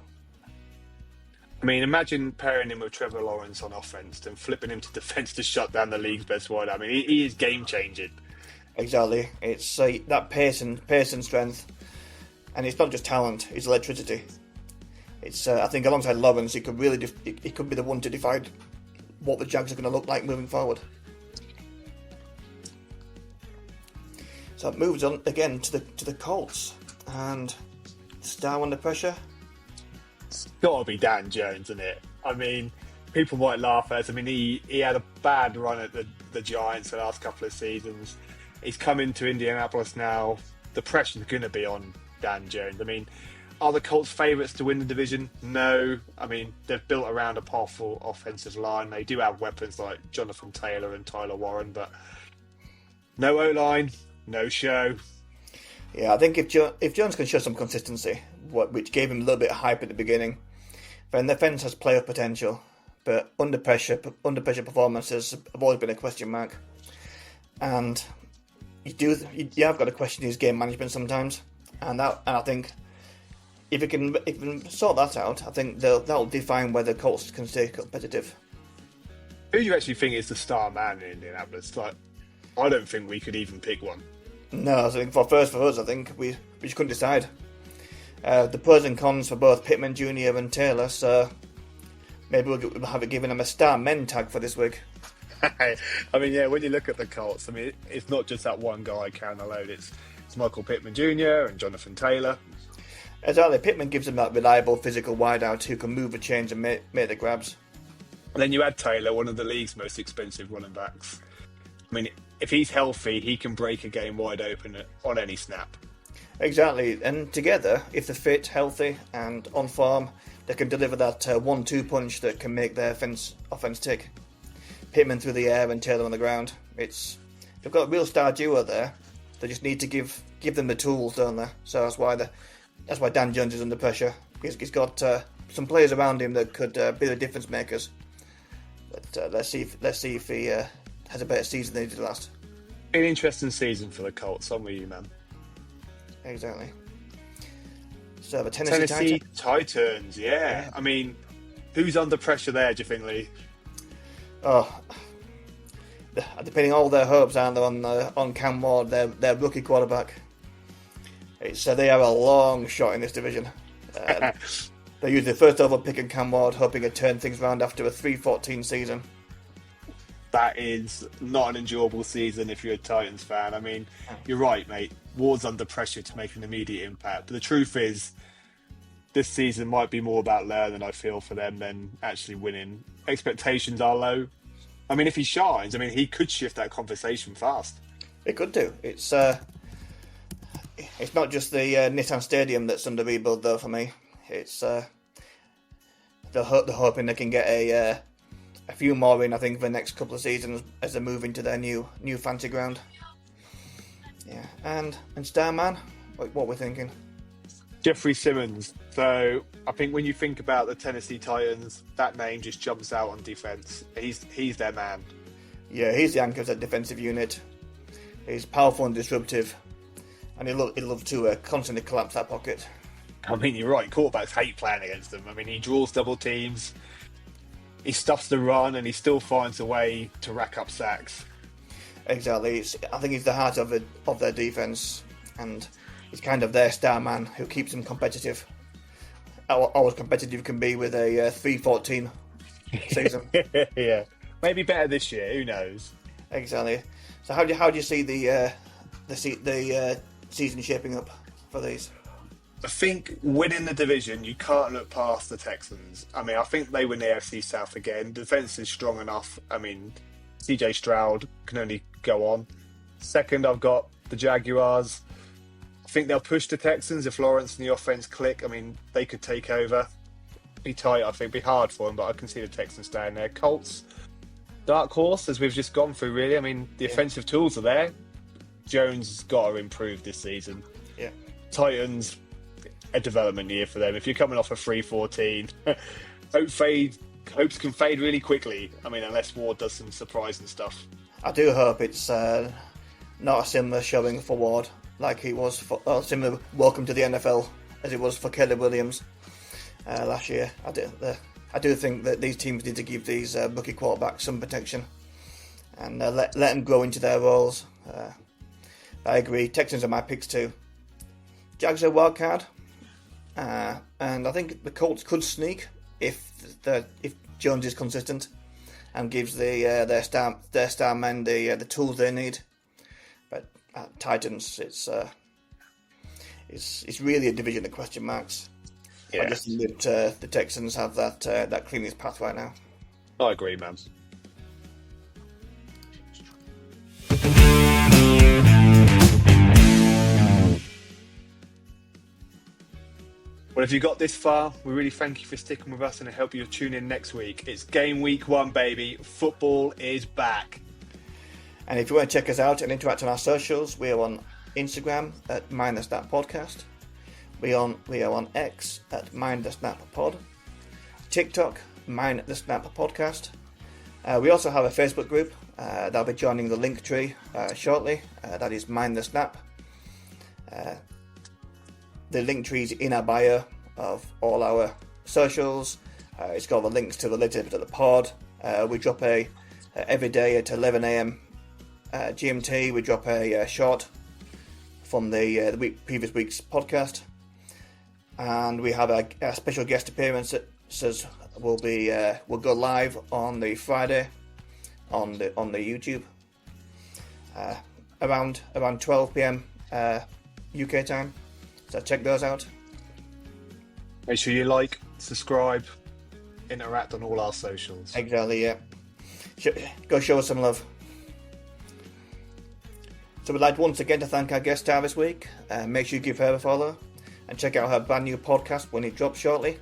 I mean, imagine pairing him with Trevor Lawrence on offense and flipping him to defense to shut down the league's best wide. I mean, he is game-changing. Exactly. It's that pace and strength. And it's not just talent, it's electricity. It's I think alongside Lawrence, he could really he could be the one to decide what the Jags are going to look like moving forward. So it moves on again to the Colts. And star under pressure. It's got to be Dan Jones, isn't it? I mean, people might laugh at us. I mean, he had a bad run at the Giants the last couple of seasons. He's come into Indianapolis now. The pressure's going to be on Dan Jones. I mean, are the Colts favourites to win the division? No. I mean, they've built around a powerful offensive line. They do have weapons like Jonathan Taylor and Tyler Warren, but no O-line, no show. Yeah, I think if Jones can show some consistency, which gave him a little bit of hype at the beginning, then the defense has playoff potential. But under pressure performances have always been a question mark, and you have got to question his game management sometimes. And I think if he can sort that out, I think that'll define whether Colts can stay competitive. Who do you actually think is the star man in Indianapolis? Like, I don't think we could even pick one. No, I think for us, I think we just couldn't decide. The pros and cons for both Pittman Jr. and Taylor, so maybe we'll have it given them a star men tag for this week. I mean, yeah, when you look at the Colts, I mean, it's not just that one guy carrying the load. It's Michael Pittman Jr. and Jonathan Taylor. Exactly. Pittman gives them that reliable physical wideout who can move the chains and make the grabs. And then you add Taylor, one of the league's most expensive running backs. I mean, if he's healthy, he can break a game wide open on any snap. Exactly, and together, if they're fit, healthy, and on form, they can deliver that 1-2 punch that can make their offense tick. Pittman through the air and Taylor on the ground. They've got a real star duo there. They just need to give them the tools, don't they? So that's why Dan Jones is under pressure. He's got some players around him that could be the difference makers. But let's see if he has a better season than he did last. An interesting season for the Colts. I'm with you, man. Exactly. So the Tennessee Titans, yeah. I mean, who's under pressure there, do you think, Lee? Oh, depending on all their hopes, aren't they, on Cam Ward, their rookie quarterback. They have a long shot in this division. They use the first overall pick in Cam Ward, hoping to turn things around after a 3-14 season. That is not an enjoyable season if you're a Titans fan. I mean, you're right, mate. Ward's under pressure to make an immediate impact. But the truth is, this season might be more about learning, I feel, for them than actually winning. Expectations are low. I mean, if he shines, he could shift that conversation fast. It could do. It's not just the Nissan Stadium that's under rebuild, though, for me. It's they're hoping they can get a few more in, I think, for the next couple of seasons as they move into their new fancy ground. Yeah, and Starman, what we're thinking? Jeffrey Simmons. So I think when you think about the Tennessee Titans, that name just jumps out on defense. He's their man. Yeah, he's the anchor of that defensive unit. He's powerful and disruptive, and he'll love to constantly collapse that pocket. I mean, you're right. Quarterbacks hate playing against them. I mean, he draws double teams, he stuffs the run, and he still finds a way to rack up sacks. Exactly. I think he's the heart of their defense, and he's kind of their star man who keeps them competitive. How competitive can be with a 3-14 season. Yeah, maybe better this year. Who knows? Exactly. So how do you see the season shaping up for these? I think winning the division, you can't look past the Texans. I think they win the AFC South again. Defense is strong enough. CJ Stroud can only go on. Second, I've got the Jaguars. I think they'll push the Texans if Lawrence and the offense click. They could take over. Be tight, I think. Be hard for them, but I can see the Texans staying there. Colts, dark horse, as we've just gone through, really. The offensive tools are there. Jones has got to improve this season. Yeah. Titans, a development year for them. If you're coming off a 3-14, hopes can fade really quickly. Unless Ward does some surprising stuff. I do hope it's not a similar showing for Ward, like he was for similar welcome to the NFL as it was for Caleb Williams last year. I do think that these teams need to give these rookie quarterbacks some protection and let them grow into their roles. I agree. Texans are my picks too. Jags are wild card, and I think the Colts could sneak if Jones is consistent and gives their star men the tools they need. But Titans, it's really a division of question marks. Yeah. I just think that the Texans have that cleanest path right now. I agree, man. Well, if you got this far, we really thank you for sticking with us, and I hope you'll tune in next week. It's game week 1, baby. Football is back. And if you want to check us out and interact on our socials, we are on Instagram at MindTheSnapPodcast. We are on X at MindTheSnapPod. TikTok, MindTheSnapPodcast. We also have a Facebook group. That'll be joining the link tree shortly. That is Mind the Snap. The link tree is in our bio of all our socials. It's got the links to the latest episode of the pod. We drop every day at 11 a.m. GMT. We drop a short from the previous week's podcast, and we have a special guest appearance that says will go live on the Friday on the YouTube around 12 p.m. UK time. So check those out. Make sure you like, subscribe, interact on all our socials. Exactly, yeah. Go show us some love. So we'd like once again to thank our guest star this week. Make sure you give her a follow and check out her brand new podcast when it drops shortly.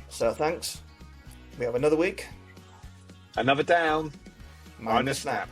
So thanks. We have another week. Another down. Mind the snap.